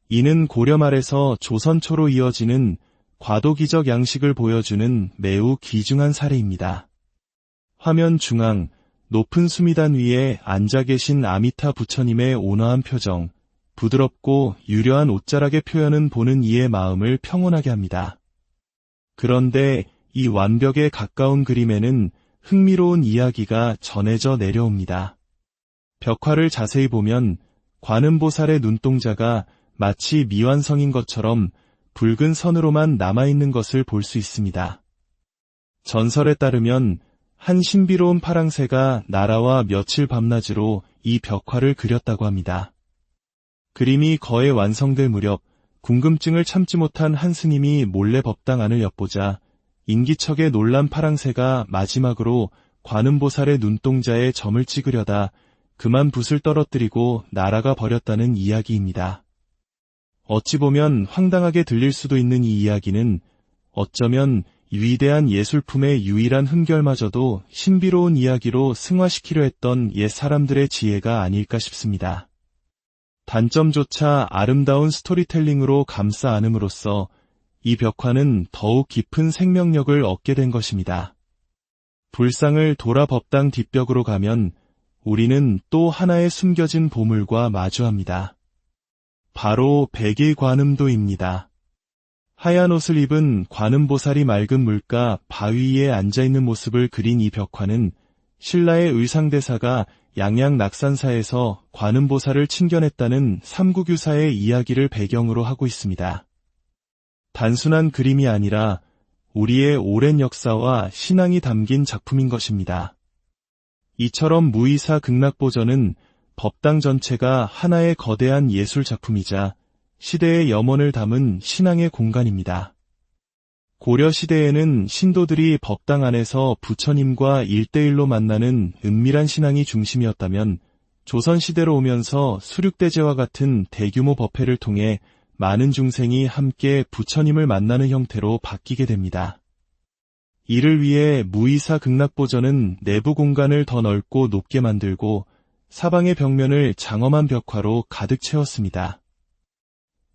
이는 고려 말에서 조선 초로 이어지는 과도기적 양식을 보여주는 매우 귀중한 사례입니다. 화면 중앙, 높은 수미단 위에 앉아 계신 아미타 부처님의 온화한 표정, 부드럽고 유려한 옷자락의 표현은 보는 이의 마음을 평온하게 합니다. 그런데 이 완벽에 가까운 그림에는 흥미로운 이야기가 전해져 내려옵니다. 벽화를 자세히 보면 관음보살의 눈동자가 마치 미완성인 것처럼 붉은 선으로만 남아있는 것을 볼 수 있습니다. 전설에 따르면 한 신비로운 파랑새가 나라와 며칠 밤낮으로 이 벽화를 그렸다고 합니다. 그림이 거의 완성될 무렵 궁금증을 참지 못한 한 스님이 몰래 법당 안을 엿보자 인기척에 놀란 파랑새가 마지막으로 관음보살의 눈동자에 점을 찍으려다 그만 붓을 떨어뜨리고 날아가 버렸다는 이야기입니다. 어찌 보면 황당하게 들릴 수도 있는 이 이야기는 어쩌면 위대한 예술품의 유일한 흠결마저도 신비로운 이야기로 승화시키려 했던 옛 사람들의 지혜가 아닐까 싶습니다. 단점조차 아름다운 스토리텔링으로 감싸 안음으로써 이 벽화는 더욱 깊은 생명력을 얻게 된 것입니다. 불상을 돌아 법당 뒷벽으로 가면 우리는 또 하나의 숨겨진 보물과 마주합니다. 바로 백일관음도입니다. 하얀 옷을 입은 관음보살이 맑은 물가 바위 위에 앉아있는 모습을 그린 이 벽화는 신라의 의상대사가 양양낙산사에서 관음보살을 친견했다는 삼국유사의 이야기를 배경으로 하고 있습니다. 단순한 그림이 아니라 우리의 오랜 역사와 신앙이 담긴 작품인 것입니다. 이처럼 무의사 극락보전은 법당 전체가 하나의 거대한 예술 작품이자 시대의 염원을 담은 신앙의 공간입니다. 고려 시대에는 신도들이 법당 안에서 부처님과 1대1로 만나는 은밀한 신앙이 중심이었다면 조선시대로 오면서 수륙대제와 같은 대규모 법회를 통해 많은 중생이 함께 부처님을 만나는 형태로 바뀌게 됩니다. 이를 위해 무의사 극락보전은 내부 공간을 더 넓고 높게 만들고 사방의 벽면을 장엄한 벽화로 가득 채웠습니다.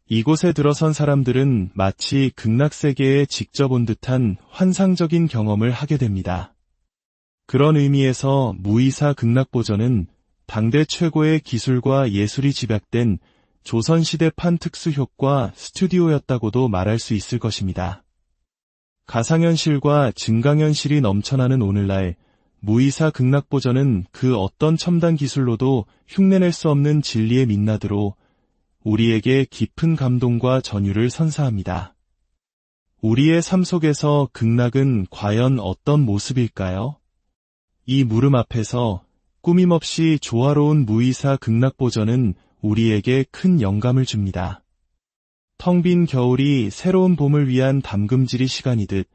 이곳에 들어선 사람들은 마치 극락세계에 직접 온 듯한 환상적인 경험을 하게 됩니다. 그런 의미에서 무이사 극락보전은 당대 최고의 기술과 예술이 집약된 조선시대판 특수효과 스튜디오였다고도 말할 수 있을 것입니다. 가상현실과 증강현실이 넘쳐나는 오늘날 무이사 극락보전은 그 어떤 첨단 기술로도 흉내낼 수 없는 진리의 민낯으로 우리에게 깊은 감동과 전율을 선사합니다. 우리의 삶 속에서 극락은 과연 어떤 모습일까요? 이 물음 앞에서 꾸밈없이 조화로운 무이사 극락보전은 우리에게 큰 영감을 줍니다. 텅 빈 겨울이 새로운 봄을 위한 담금질이 시간이듯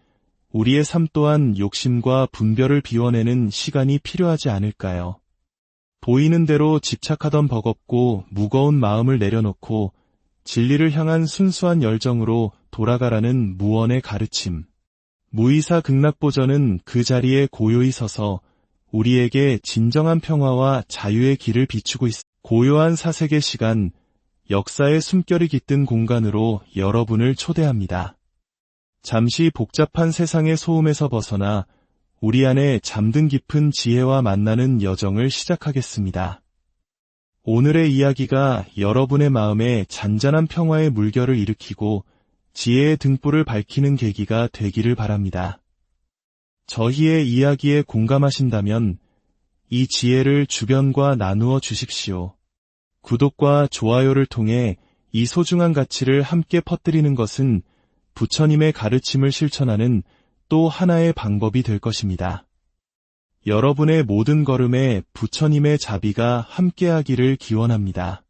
우리의 삶 또한 욕심과 분별을 비워내는 시간이 필요하지 않을까요? 보이는 대로 집착하던 버겁고 무거운 마음을 내려놓고 진리를 향한 순수한 열정으로 돌아가라는 무언의 가르침. 무이사 극락보전은 그 자리에 고요히 서서 우리에게 진정한 평화와 자유의 길을 비추고 있습니다. 고요한 사색의 시간, 역사의 숨결이 깃든 공간으로 여러분을 초대합니다. 잠시 복잡한 세상의 소음에서 벗어나 우리 안에 잠든 깊은 지혜와 만나는 여정을 시작하겠습니다. 오늘의 이야기가 여러분의 마음에 잔잔한 평화의 물결을 일으키고 지혜의 등불을 밝히는 계기가 되기를 바랍니다. 저희의 이야기에 공감하신다면 이 지혜를 주변과 나누어 주십시오. 구독과 좋아요를 통해 이 소중한 가치를 함께 퍼뜨리는 것은 부처님의 가르침을 실천하는 또 하나의 방법이 될 것입니다. 여러분의 모든 걸음에 부처님의 자비가 함께하기를 기원합니다.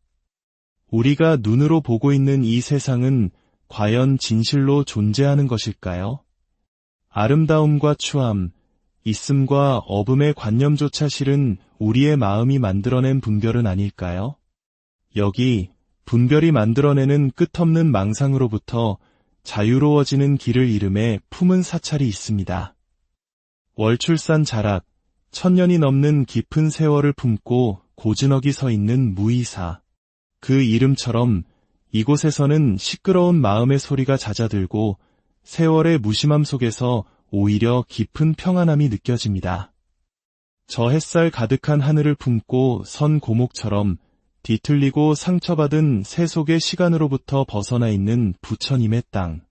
우리가 눈으로 보고 있는 이 세상은 과연 진실로 존재하는 것일까요? 아름다움과 추함, 있음과 없음의 관념조차 실은 우리의 마음이 만들어낸 분별은 아닐까요? 여기 분별이 만들어내는 끝없는 망상으로부터 자유로워지는 길을 이름에 품은 사찰이 있습니다. 월출산 자락, 1000년이 넘는 깊은 세월을 품고 고즈넉이 서 있는 무이사. 그 이름처럼 이곳에서는 시끄러운 마음의 소리가 잦아들고 세월의 무심함 속에서 오히려 깊은 평안함이 느껴집니다. 저 햇살 가득한 하늘을 품고 선 고목처럼 뒤틀리고 상처받은 세속의 시간으로부터 벗어나 있는 부처님의 땅.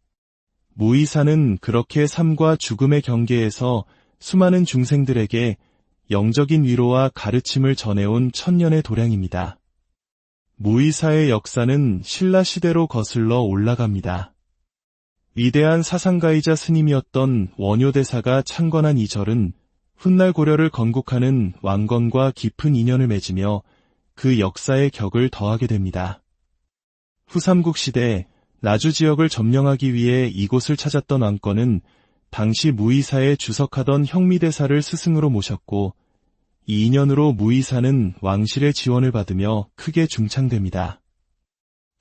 무이사는 그렇게 삶과 죽음의 경계에서 수많은 중생들에게 영적인 위로와 가르침을 전해온 천년의 도량입니다. 무이사의 역사는 신라 시대로 거슬러 올라갑니다. 위대한 사상가이자 스님이었던 원효대사가 창건한 이 절은 훗날 고려를 건국하는 왕건과 깊은 인연을 맺으며 그 역사의 격을 더하게 됩니다. 후삼국 시대 나주 지역을 점령하기 위해 이곳을 찾았던 왕건은 당시 무이사에 주석하던 형미대사를 스승으로 모셨고 이 인연으로 무이사는 왕실의 지원을 받으며 크게 중창됩니다.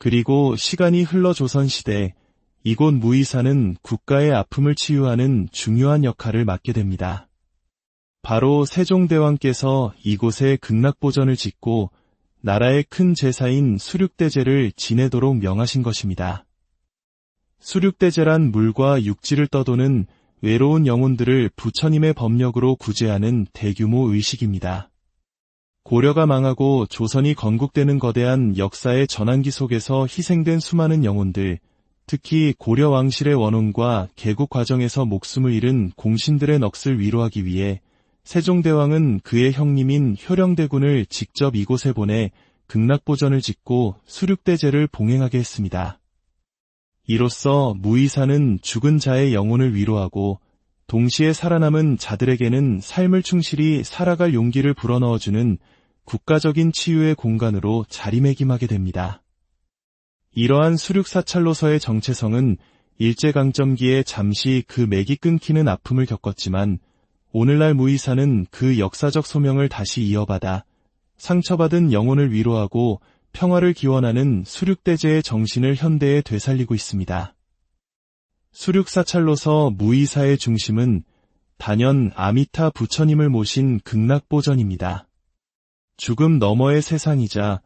그리고 시간이 흘러 조선시대 이곳 무이사는 국가의 아픔을 치유하는 중요한 역할을 맡게 됩니다. 바로 세종대왕께서 이곳에 극락보전을 짓고 나라의 큰 제사인 수륙대제를 지내도록 명하신 것입니다. 수륙대제란 물과 육지를 떠도는 외로운 영혼들을 부처님의 법력으로 구제하는 대규모 의식입니다. 고려가 망하고 조선이 건국되는 거대한 역사의 전환기 속에서 희생된 수많은 영혼들, 특히 고려 왕실의 원혼과 개국 과정에서 목숨을 잃은 공신들의 넋을 위로하기 위해 세종대왕은 그의 형님인 효령대군을 직접 이곳에 보내 극락보전을 짓고 수륙대제를 봉행하게 했습니다. 이로써 무이사는 죽은 자의 영혼을 위로하고 동시에 살아남은 자들에게는 삶을 충실히 살아갈 용기를 불어넣어주는 국가적인 치유의 공간으로 자리매김하게 됩니다. 이러한 수륙사찰로서의 정체성은 일제강점기에 잠시 그 맥이 끊기는 아픔을 겪었지만 오늘날 무이사는 그 역사적 소명을 다시 이어받아 상처받은 영혼을 위로하고 평화를 기원하는 수륙대제의 정신을 현대에 되살리고 있습니다. 수륙사찰로서 무이사의 중심은 단연 아미타 부처님을 모신 극락보전입니다. 죽음 너머의 세상이자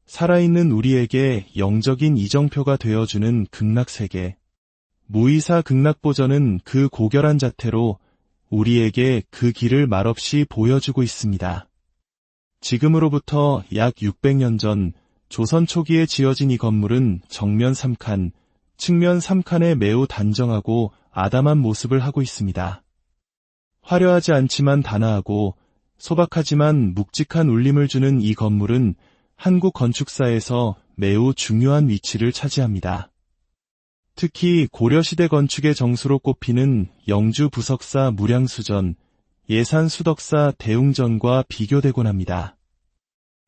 살아있는 우리에게 영적인 이정표가 되어주는 극락세계. 무이사 극락보전은 그 고결한 자태로 우리에게 그 길을 말없이 보여주고 있습니다. 지금으로부터 약 600년 전 조선 초기에 지어진 이 건물은 정면 3칸, 측면 3칸에 매우 단정하고 아담한 모습을 하고 있습니다. 화려하지 않지만 단아하고 소박하지만 묵직한 울림을 주는 이 건물은 한국 건축사에서 매우 중요한 위치를 차지합니다. 특히 고려시대 건축의 정수로 꼽히는 영주 부석사 무량수전, 예산 수덕사 대웅전과 비교되곤 합니다.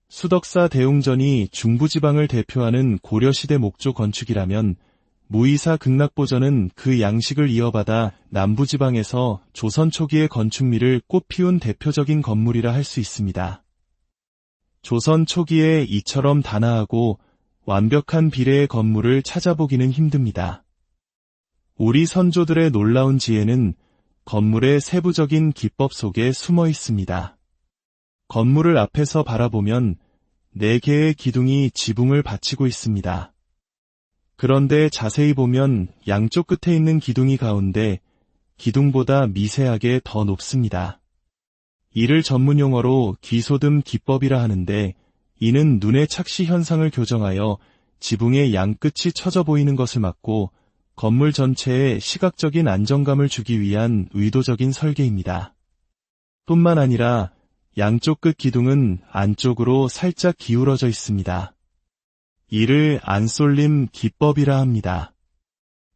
수덕사 대웅전이 중부지방을 대표하는 고려시대 목조 건축이라면 무이사 극락보전은 그 양식을 이어받아 남부지방에서 조선 초기의 건축미를 꽃피운 대표적인 건물이라 할 수 있습니다. 조선 초기에 이처럼 단아하고 완벽한 비례의 건물을 찾아보기는 힘듭니다. 우리 선조들의 놀라운 지혜는 건물의 세부적인 기법 속에 숨어 있습니다. 건물을 앞에서 바라보면 4개의 기둥이 지붕을 받치고 있습니다. 그런데 자세히 보면 양쪽 끝에 있는 기둥이 가운데 기둥보다 미세하게 더 높습니다. 이를 전문용어로 귀소듬 기법이라 하는데, 이는 눈의 착시 현상을 교정하여 지붕의 양끝이 처져 보이는 것을 막고 건물 전체에 시각적인 안정감을 주기 위한 의도적인 설계입니다. 뿐만 아니라 양쪽 끝 기둥은 안쪽으로 살짝 기울어져 있습니다. 이를 안쏠림 기법이라 합니다.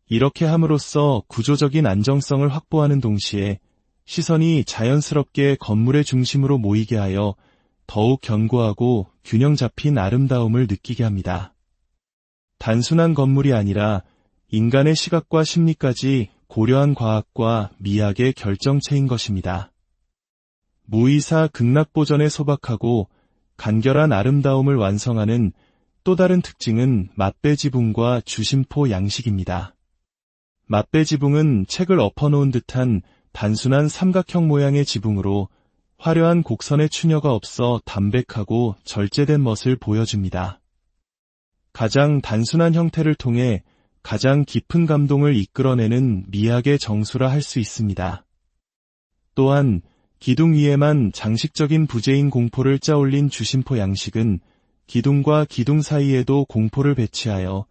이렇게 함으로써 구조적인 안정성을 확보하는 동시에 시선이 자연스럽게 건물의 중심으로 모이게 하여 더욱 견고하고 균형 잡힌 아름다움을 느끼게 합니다. 단순한 건물이 아니라 인간의 시각과 심리까지 고려한 과학과 미학의 결정체인 것입니다. 무이사 극락보전의 소박하고 간결한 아름다움을 완성하는 또 다른 특징은 맞배지붕과 주심포 양식입니다. 맞배지붕은 책을 엎어놓은 듯한 단순한 삼각형 모양의 지붕으로 화려한 곡선의 추녀가 없어 담백하고 절제된 멋을 보여줍니다. 가장 단순한 형태를 통해 가장 깊은 감동을 이끌어내는 미학의 정수라 할 수 있습니다. 또한 기둥 위에만 장식적인 부재인 공포를 짜올린 주심포 양식은 기둥과 기둥 사이에도 공포를 배치하여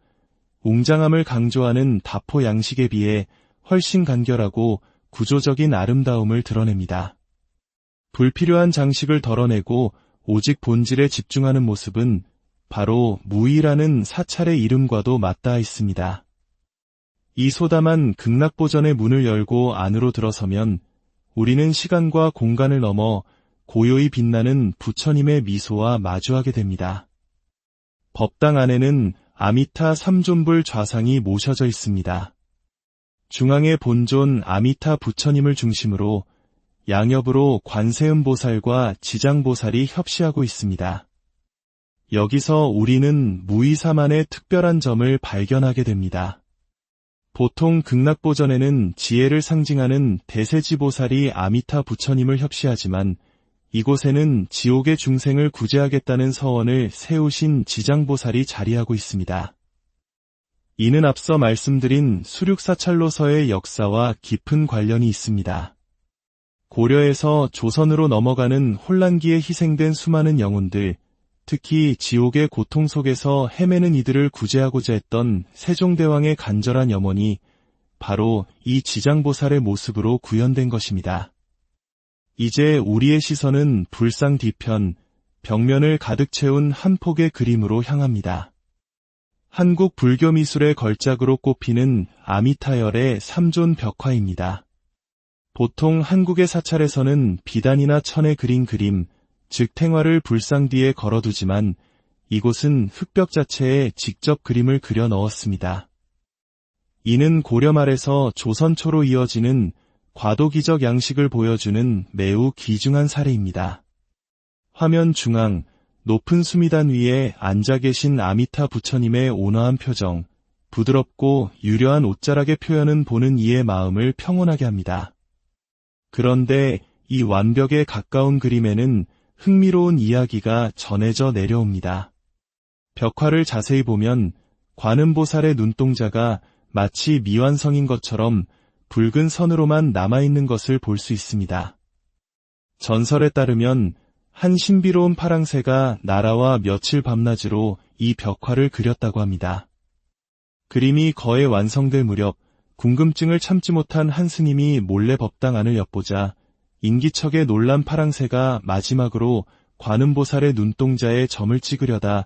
웅장함을 강조하는 다포 양식에 비해 훨씬 간결하고 구조적인 아름다움을 드러냅니다. 불필요한 장식을 덜어내고 오직 본질에 집중하는 모습은 바로 무의라는 사찰의 이름과도 맞닿아 있습니다. 이 소담한 극락보전의 문을 열고 안으로 들어서면 우리는 시간과 공간을 넘어 고요히 빛나는 부처님의 미소와 마주하게 됩니다. 법당 안에는 아미타 삼존불 좌상이 모셔져 있습니다. 중앙의 본존 아미타 부처님을 중심으로 양옆으로 관세음보살과 지장보살이 협시하고 있습니다. 여기서 우리는 무이사만의 특별한 점을 발견하게 됩니다. 보통 극락보전에는 지혜를 상징하는 대세지보살이 아미타 부처님을 협시하지만 이곳에는 지옥의 중생을 구제하겠다는 서원을 세우신 지장보살이 자리하고 있습니다. 이는 앞서 말씀드린 수륙사찰로서의 역사와 깊은 관련이 있습니다. 고려에서 조선으로 넘어가는 혼란기에 희생된 수많은 영혼들, 특히 지옥의 고통 속에서 헤매는 이들을 구제하고자 했던 세종대왕의 간절한 염원이 바로 이 지장보살의 모습으로 구현된 것입니다. 이제 우리의 시선은 불상 뒤편, 벽면을 가득 채운 한 폭의 그림으로 향합니다. 한국 불교 미술의 걸작으로 꼽히는 아미타열의 삼존 벽화입니다. 보통 한국의 사찰에서는 비단이나 천에 그린 그림, 즉 탱화를 불상 뒤에 걸어두지만 이곳은 흙벽 자체에 직접 그림을 그려 넣었습니다. 이는 고려 말에서 조선 초로 이어지는 과도기적 양식을 보여주는 매우 귀중한 사례입니다. 화면 중앙, 높은 수미단 위에 앉아 계신 아미타 부처님의 온화한 표정, 부드럽고 유려한 옷자락의 표현은 보는 이의 마음을 평온하게 합니다. 그런데 이 완벽에 가까운 그림에는 흥미로운 이야기가 전해져 내려옵니다. 벽화를 자세히 보면 관음보살의 눈동자가 마치 미완성인 것처럼 붉은 선으로만 남아있는 것을 볼 수 있습니다. 전설에 따르면 한 신비로운 파랑새가 나라와 며칠 밤낮으로 이 벽화를 그렸다고 합니다. 그림이 거의 완성될 무렵 궁금증을 참지 못한 한 스님이 몰래 법당 안을 엿보자 인기척에 놀란 파랑새가 마지막으로 관음보살의 눈동자에 점을 찍으려다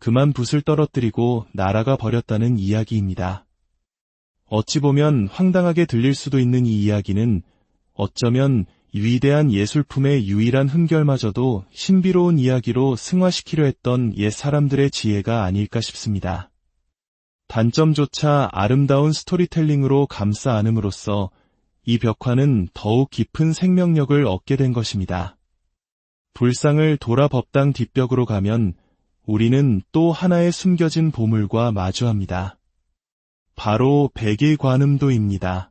그만 붓을 떨어뜨리고 날아가 버렸다는 이야기입니다. 어찌 보면 황당하게 들릴 수도 있는 이 이야기는 어쩌면 위대한 예술품의 유일한 흠결마저도 신비로운 이야기로 승화시키려 했던 옛 사람들의 지혜가 아닐까 싶습니다. 단점조차 아름다운 스토리텔링으로 감싸 안음으로써 이 벽화는 더욱 깊은 생명력을 얻게 된 것입니다. 불상을 돌아 법당 뒷벽으로 가면 우리는 또 하나의 숨겨진 보물과 마주합니다. 바로 백일관음도입니다.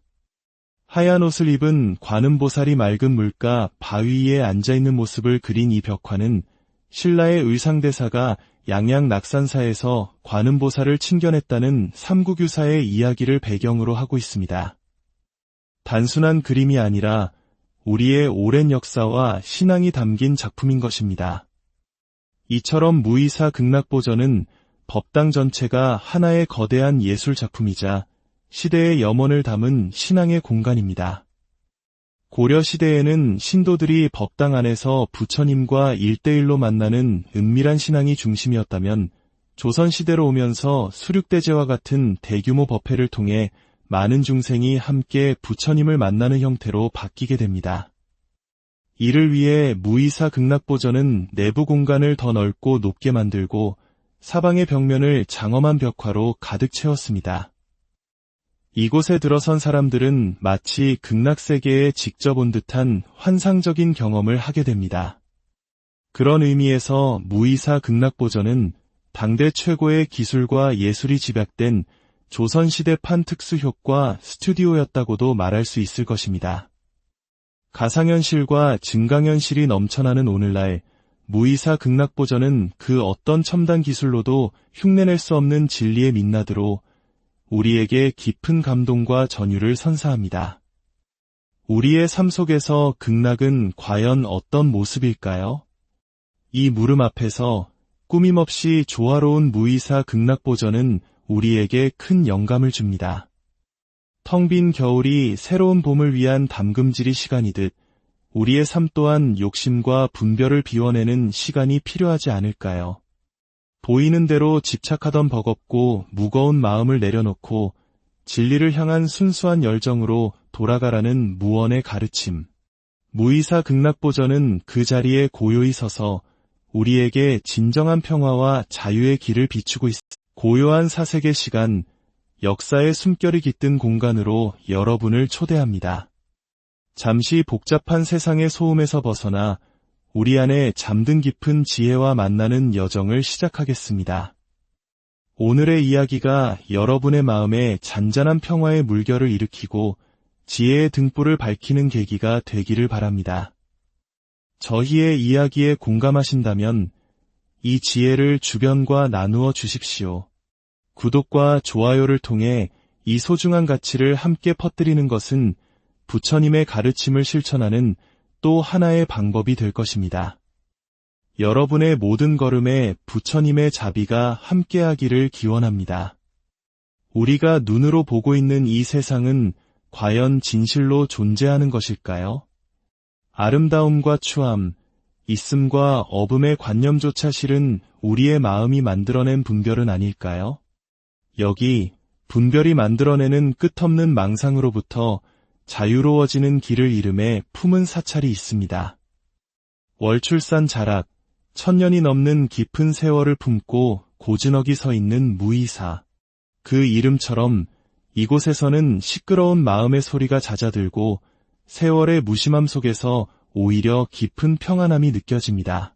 하얀 옷을 입은 관음보살이 맑은 물가 바위 위에 앉아있는 모습을 그린 이 벽화는 신라의 의상대사가 양양 낙산사에서 관음보살을 친견했다는 삼국유사의 이야기를 배경으로 하고 있습니다. 단순한 그림이 아니라 우리의 오랜 역사와 신앙이 담긴 작품인 것입니다. 이처럼 무의사 극락보전은 법당 전체가 하나의 거대한 예술 작품이자 시대의 염원을 담은 신앙의 공간입니다. 고려시대에는 신도들이 법당 안에서 부처님과 1대1로 만나는 은밀한 신앙이 중심이었다면 조선시대로 오면서 수륙대제와 같은 대규모 법회를 통해 많은 중생이 함께 부처님을 만나는 형태로 바뀌게 됩니다. 이를 위해 무의사 극락보전은 내부 공간을 더 넓고 높게 만들고 사방의 벽면을 장엄한 벽화로 가득 채웠습니다. 이곳에 들어선 사람들은 마치 극락세계에 직접 온 듯한 환상적인 경험을 하게 됩니다. 그런 의미에서 무의사 극락보전은 당대 최고의 기술과 예술이 집약된 조선시대판 특수효과 스튜디오였다고도 말할 수 있을 것입니다. 가상현실과 증강현실이 넘쳐나는 오늘날 무의사 극락보전은 그 어떤 첨단 기술로도 흉내낼 수 없는 진리의 민낯으로 우리에게 깊은 감동과 전율을 선사합니다. 우리의 삶 속에서 극락은 과연 어떤 모습일까요? 이 물음 앞에서 꾸밈없이 조화로운 무의사 극락보전은 우리에게 큰 영감을 줍니다. 텅 빈 겨울이 새로운 봄을 위한 담금질이 시간이듯 우리의 삶 또한 욕심과 분별을 비워내는 시간이 필요하지 않을까요? 보이는 대로 집착하던 버겁고 무거운 마음을 내려놓고 진리를 향한 순수한 열정으로 돌아가라는 무언의 가르침. 무의사 극락보전은 그 자리에 고요히 서서 우리에게 진정한 평화와 자유의 길을 비추고 있습니다. 고요한 사색의 시간, 역사의 숨결이 깃든 공간으로 여러분을 초대합니다. 잠시 복잡한 세상의 소음에서 벗어나 우리 안에 잠든 깊은 지혜와 만나는 여정을 시작하겠습니다. 오늘의 이야기가 여러분의 마음에 잔잔한 평화의 물결을 일으키고 지혜의 등불을 밝히는 계기가 되기를 바랍니다. 저희의 이야기에 공감하신다면 이 지혜를 주변과 나누어 주십시오. 구독과 좋아요를 통해 이 소중한 가치를 함께 퍼뜨리는 것은 부처님의 가르침을 실천하는 또 하나의 방법이 될 것입니다. 여러분의 모든 걸음에 부처님의 자비가 함께하기를 기원합니다. 우리가 눈으로 보고 있는 이 세상은 과연 진실로 존재하는 것일까요? 아름다움과 추함, 있음과 없음의 관념조차 실은 우리의 마음이 만들어낸 분별은 아닐까요? 여기 분별이 만들어내는 끝없는 망상으로부터 자유로워지는 길을 이름에 품은 사찰이 있습니다. 월출산 자락, 1000년이 넘는 깊은 세월을 품고 고즈넉이 서 있는 무의사. 그 이름처럼 이곳에서는 시끄러운 마음의 소리가 잦아들고 세월의 무심함 속에서 오히려 깊은 평안함이 느껴집니다.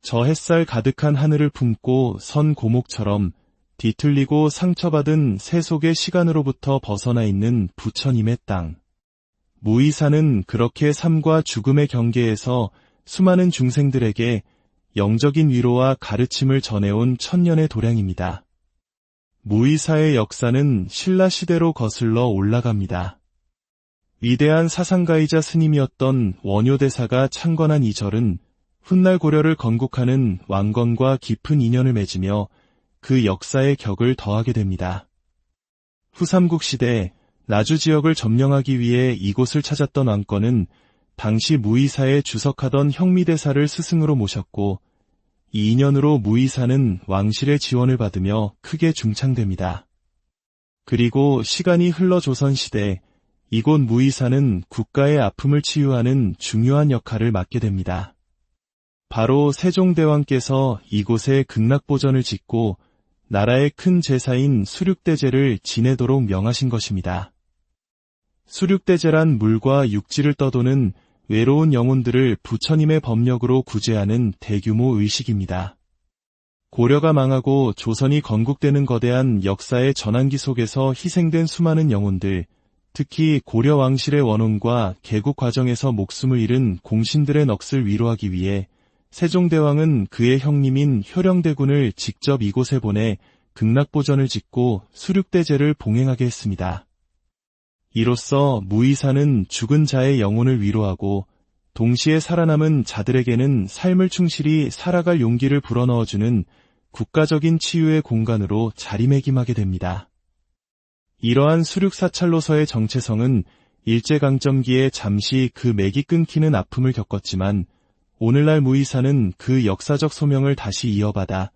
저 햇살 가득한 하늘을 품고 선 고목처럼 뒤틀리고 상처받은 세속의 시간으로부터 벗어나 있는 부처님의 땅. 무의사는 그렇게 삶과 죽음의 경계에서 수많은 중생들에게 영적인 위로와 가르침을 전해온 천년의 도량입니다. 무의사의 역사는 신라 시대로 거슬러 올라갑니다. 위대한 사상가이자 스님이었던 원효대사가 창건한 이 절은 훗날 고려를 건국하는 왕건과 깊은 인연을 맺으며 그 역사의 격을 더하게 됩니다. 후삼국 시대 나주 지역을 점령하기 위해 이곳을 찾았던 왕건은 당시 무의사에 주석하던 형미대사를 스승으로 모셨고 이 인연으로 무의사는 왕실의 지원을 받으며 크게 중창됩니다. 그리고 시간이 흘러 조선시대 이곳 무의사는 국가의 아픔을 치유하는 중요한 역할을 맡게 됩니다. 바로 세종대왕께서 이곳에 극락보전을 짓고 나라의 큰 제사인 수륙대제를 지내도록 명하신 것입니다. 수륙대제란 물과 육지를 떠도는 외로운 영혼들을 부처님의 법력으로 구제하는 대규모 의식입니다. 고려가 망하고 조선이 건국되는 거대한 역사의 전환기 속에서 희생된 수많은 영혼들, 특히 고려 왕실의 원혼과 개국 과정에서 목숨을 잃은 공신들의 넋을 위로하기 위해 세종대왕은 그의 형님인 효령대군을 직접 이곳에 보내 극락보전을 짓고 수륙대제를 봉행하게 했습니다. 이로써 무의사는 죽은 자의 영혼을 위로하고 동시에 살아남은 자들에게는 삶을 충실히 살아갈 용기를 불어넣어주는 국가적인 치유의 공간으로 자리매김하게 됩니다. 이러한 수륙사찰로서의 정체성은 일제강점기에 잠시 그 맥이 끊기는 아픔을 겪었지만 오늘날 무의사는 그 역사적 소명을 다시 이어받아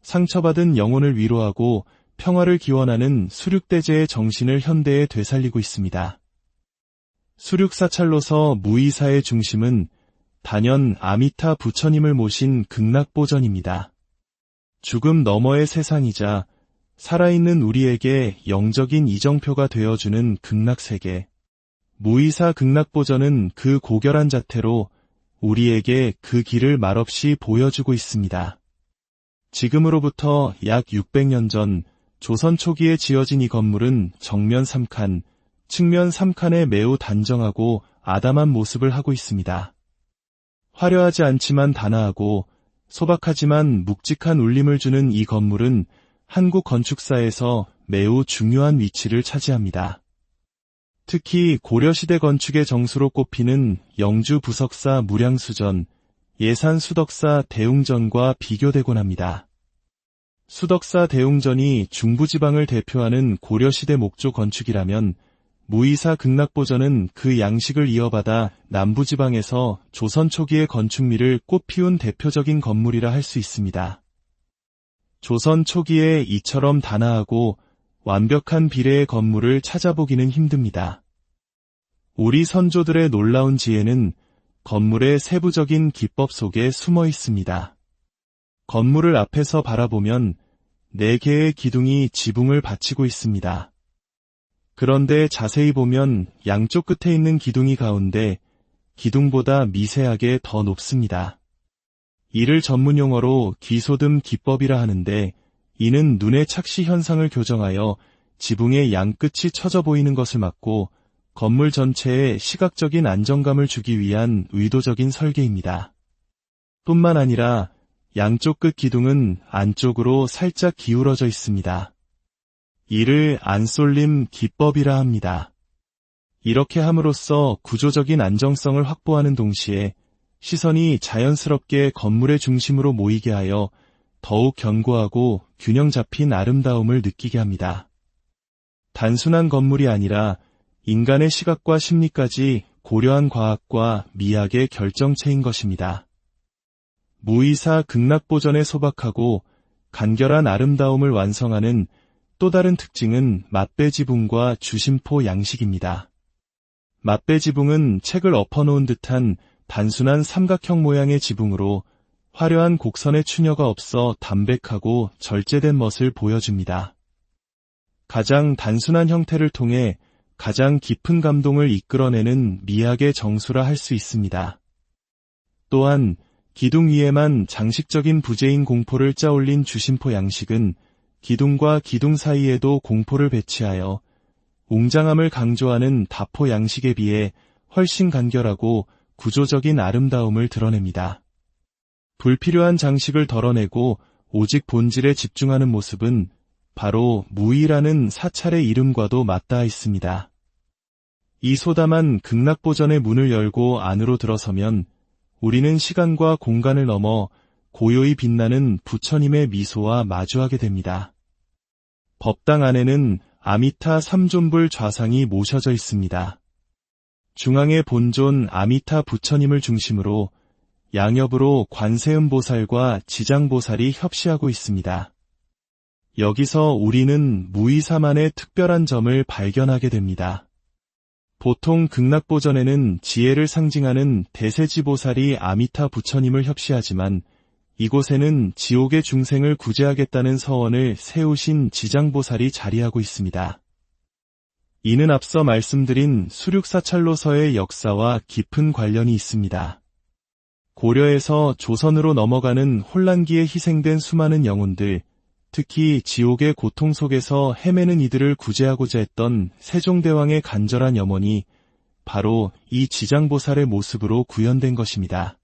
상처받은 영혼을 위로하고 평화를 기원하는 수륙대제의 정신을 현대에 되살리고 있습니다. 수륙사찰로서 무의사의 중심은 단연 아미타 부처님을 모신 극락보전입니다. 죽음 너머의 세상이자 살아있는 우리에게 영적인 이정표가 되어주는 극락세계. 무의사 극락보전은 그 고결한 자태로 우리에게 그 길을 말없이 보여주고 있습니다. 지금으로부터 약 600년 전 조선 초기에 지어진 이 건물은 정면 3칸, 측면 3칸에 매우 단정하고 아담한 모습을 하고 있습니다. 화려하지 않지만 단아하고 소박하지만 묵직한 울림을 주는 이 건물은 한국 건축사에서 매우 중요한 위치를 차지합니다. 특히 고려시대 건축의 정수로 꼽히는 영주 부석사 무량수전, 예산 수덕사 대웅전과 비교되곤 합니다. 수덕사 대웅전이 중부지방을 대표하는 고려시대 목조 건축이라면 무의사 극락보전은 그 양식을 이어받아 남부지방에서 조선 초기의 건축미를 꽃피운 대표적인 건물이라 할 수 있습니다. 조선 초기에 이처럼 단아하고 완벽한 비례의 건물을 찾아보기는 힘듭니다. 우리 선조들의 놀라운 지혜는 건물의 세부적인 기법 속에 숨어 있습니다. 건물을 앞에서 바라보면 4개의 기둥이 지붕을 받치고 있습니다. 그런데 자세히 보면 양쪽 끝에 있는 기둥이 가운데 기둥보다 미세하게 더 높습니다. 이를 전문용어로 귀소듬 기법이라 하는데 이는 눈의 착시 현상을 교정하여 지붕의 양끝이 처져 보이는 것을 막고 건물 전체에 시각적인 안정감을 주기 위한 의도적인 설계입니다. 뿐만 아니라 양쪽 끝 기둥은 안쪽으로 살짝 기울어져 있습니다. 이를 안쏠림 기법이라 합니다. 이렇게 함으로써 구조적인 안정성을 확보하는 동시에 시선이 자연스럽게 건물의 중심으로 모이게 하여 더욱 견고하고 균형 잡힌 아름다움을 느끼게 합니다. 단순한 건물이 아니라 인간의 시각과 심리까지 고려한 과학과 미학의 결정체인 것입니다. 무의사 극락보전의 소박하고 간결한 아름다움을 완성하는 또 다른 특징은 맞배지붕과 주심포 양식입니다. 맞배지붕은 책을 엎어놓은 듯한 단순한 삼각형 모양의 지붕으로 화려한 곡선의 추녀가 없어 담백하고 절제된 멋을 보여줍니다. 가장 단순한 형태를 통해 가장 깊은 감동을 이끌어내는 미학의 정수라 할 수 있습니다. 또한 기둥 위에만 장식적인 부재인 공포를 짜올린 주심포 양식은 기둥과 기둥 사이에도 공포를 배치하여 웅장함을 강조하는 다포 양식에 비해 훨씬 간결하고 구조적인 아름다움을 드러냅니다. 불필요한 장식을 덜어내고 오직 본질에 집중하는 모습은 바로 무의라는 사찰의 이름과도 맞닿아 있습니다. 이 소담한 극락보전의 문을 열고 안으로 들어서면 우리는 시간과 공간을 넘어 고요히 빛나는 부처님의 미소와 마주하게 됩니다. 법당 안에는 아미타 삼존불 좌상이 모셔져 있습니다. 중앙의 본존 아미타 부처님을 중심으로 양옆으로 관세음보살과 지장보살이 협시하고 있습니다. 여기서 우리는 무의사만의 특별한 점을 발견하게 됩니다. 보통 극락보전에는 지혜를 상징하는 대세지보살이 아미타 부처님을 협시하지만 이곳에는 지옥의 중생을 구제하겠다는 서원을 세우신 지장보살이 자리하고 있습니다. 이는 앞서 말씀드린 수륙사찰로서의 역사와 깊은 관련이 있습니다. 고려에서 조선으로 넘어가는 혼란기에 희생된 수많은 영혼들, 특히 지옥의 고통 속에서 헤매는 이들을 구제하고자 했던 세종대왕의 간절한 염원이 바로 이 지장보살의 모습으로 구현된 것입니다.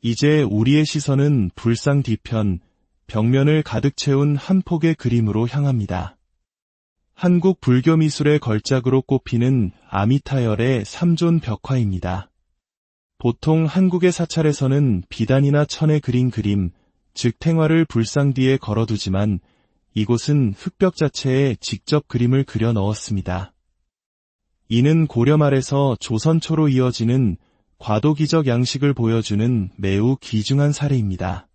이제 우리의 시선은 불상 뒤편, 벽면을 가득 채운 한 폭의 그림으로 향합니다. 한국 불교 미술의 걸작으로 꼽히는 아미타열의 삼존 벽화입니다. 보통 한국의 사찰에서는 비단이나 천에 그린 그림, 즉 탱화를 불상 뒤에 걸어두지만 이곳은 흙벽 자체에 직접 그림을 그려 넣었습니다. 이는 고려 말에서 조선 초로 이어지는 과도기적 양식을 보여주는 매우 귀중한 사례입니다.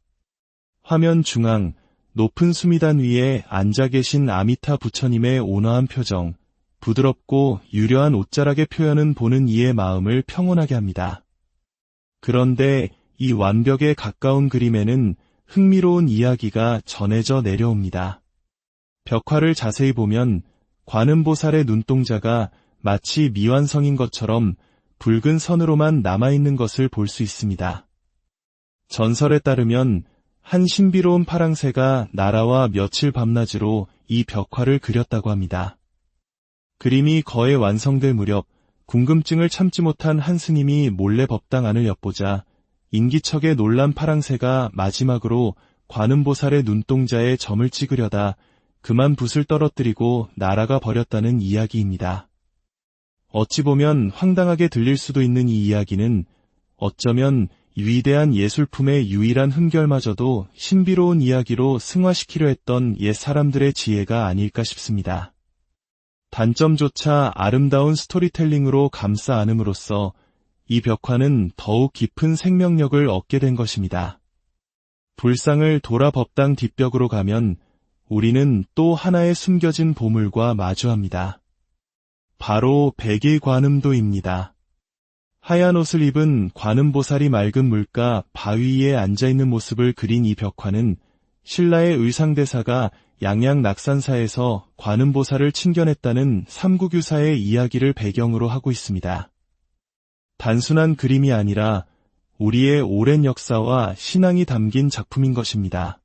화면 중앙, 높은 수미단 위에 앉아 계신 아미타 부처님의 온화한 표정, 부드럽고 유려한 옷자락의 표현은 보는 이의 마음을 평온하게 합니다. 그런데 이 완벽에 가까운 그림에는 흥미로운 이야기가 전해져 내려옵니다. 벽화를 자세히 보면 관음보살의 눈동자가 마치 미완성인 것처럼 붉은 선으로만 남아있는 것을 볼 수 있습니다. 전설에 따르면 한 신비로운 파랑새가 나라와 며칠 밤낮으로 이 벽화를 그렸다고 합니다. 그림이 거의 완성될 무렵 궁금증을 참지 못한 한 스님이 몰래 법당 안을 엿보자 인기척에 놀란 파랑새가 마지막으로 관음보살의 눈동자에 점을 찍으려다 그만 붓을 떨어뜨리고 날아가 버렸다는 이야기입니다. 어찌 보면 황당하게 들릴 수도 있는 이 이야기는 어쩌면 위대한 예술품의 유일한 흠결마저도 신비로운 이야기로 승화시키려 했던 옛 사람들의 지혜가 아닐까 싶습니다. 단점조차 아름다운 스토리텔링으로 감싸 안음으로써 이 벽화는 더욱 깊은 생명력을 얻게 된 것입니다. 불상을 돌아 법당 뒷벽으로 가면 우리는 또 하나의 숨겨진 보물과 마주합니다. 바로 백일관음도입니다. 하얀 옷을 입은 관음보살이 맑은 물가 바위 위에 앉아있는 모습을 그린 이 벽화는 신라의 의상대사가 양양 낙산사에서 관음보살을 친견했다는 삼국유사의 이야기를 배경으로 하고 있습니다. 단순한 그림이 아니라 우리의 오랜 역사와 신앙이 담긴 작품인 것입니다.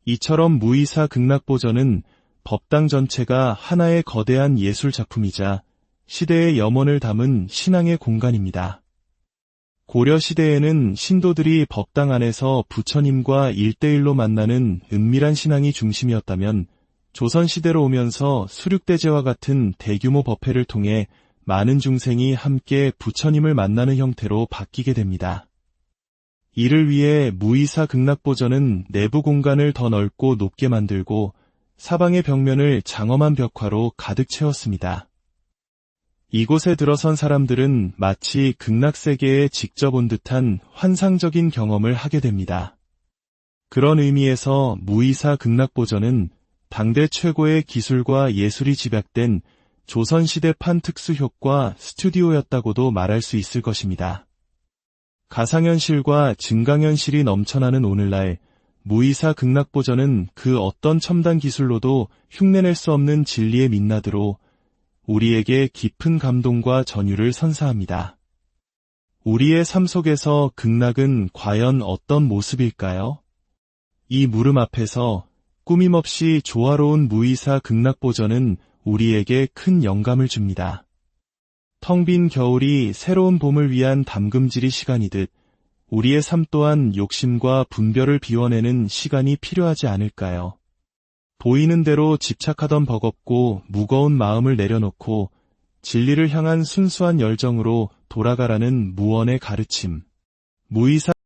이처럼 무의사 극락보전은 법당 전체가 하나의 거대한 예술 작품이자 시대의 염원을 담은 신앙의 공간입니다. 고려 시대에는 신도들이 법당 안에서 부처님과 1대1로 만나는 은밀한 신앙이 중심이었다면 조선시대로 오면서 수륙대제와 같은 대규모 법회를 통해 많은 중생이 함께 부처님을 만나는 형태로 바뀌게 됩니다. 이를 위해 무의사 극락보전은 내부 공간을 더 넓고 높게 만들고 사방의 벽면을 장엄한 벽화로 가득 채웠습니다. 이곳에 들어선 사람들은 마치 극락세계에 직접 온 듯한 환상적인 경험을 하게 됩니다. 그런 의미에서 무의사 극락보전은 당대 최고의 기술과 예술이 집약된 조선시대판 특수효과 스튜디오였다고도 말할 수 있을 것입니다. 가상현실과 증강현실이 넘쳐나는 오늘날 무의사 극락보전은 그 어떤 첨단 기술로도 흉내낼 수 없는 진리의 민낯으로 우리에게 깊은 감동과 전율을 선사합니다. 우리의 삶 속에서 극락은 과연 어떤 모습일까요? 이 물음 앞에서 꾸밈없이 조화로운 무의사 극락보전은 우리에게 큰 영감을 줍니다. 텅 빈 겨울이 새로운 봄을 위한 담금질이 시간이듯 우리의 삶 또한 욕심과 분별을 비워내는 시간이 필요하지 않을까요? 보이는 대로 집착하던 버겁고 무거운 마음을 내려놓고 진리를 향한 순수한 열정으로 돌아가라는 무언의 가르침. 무의사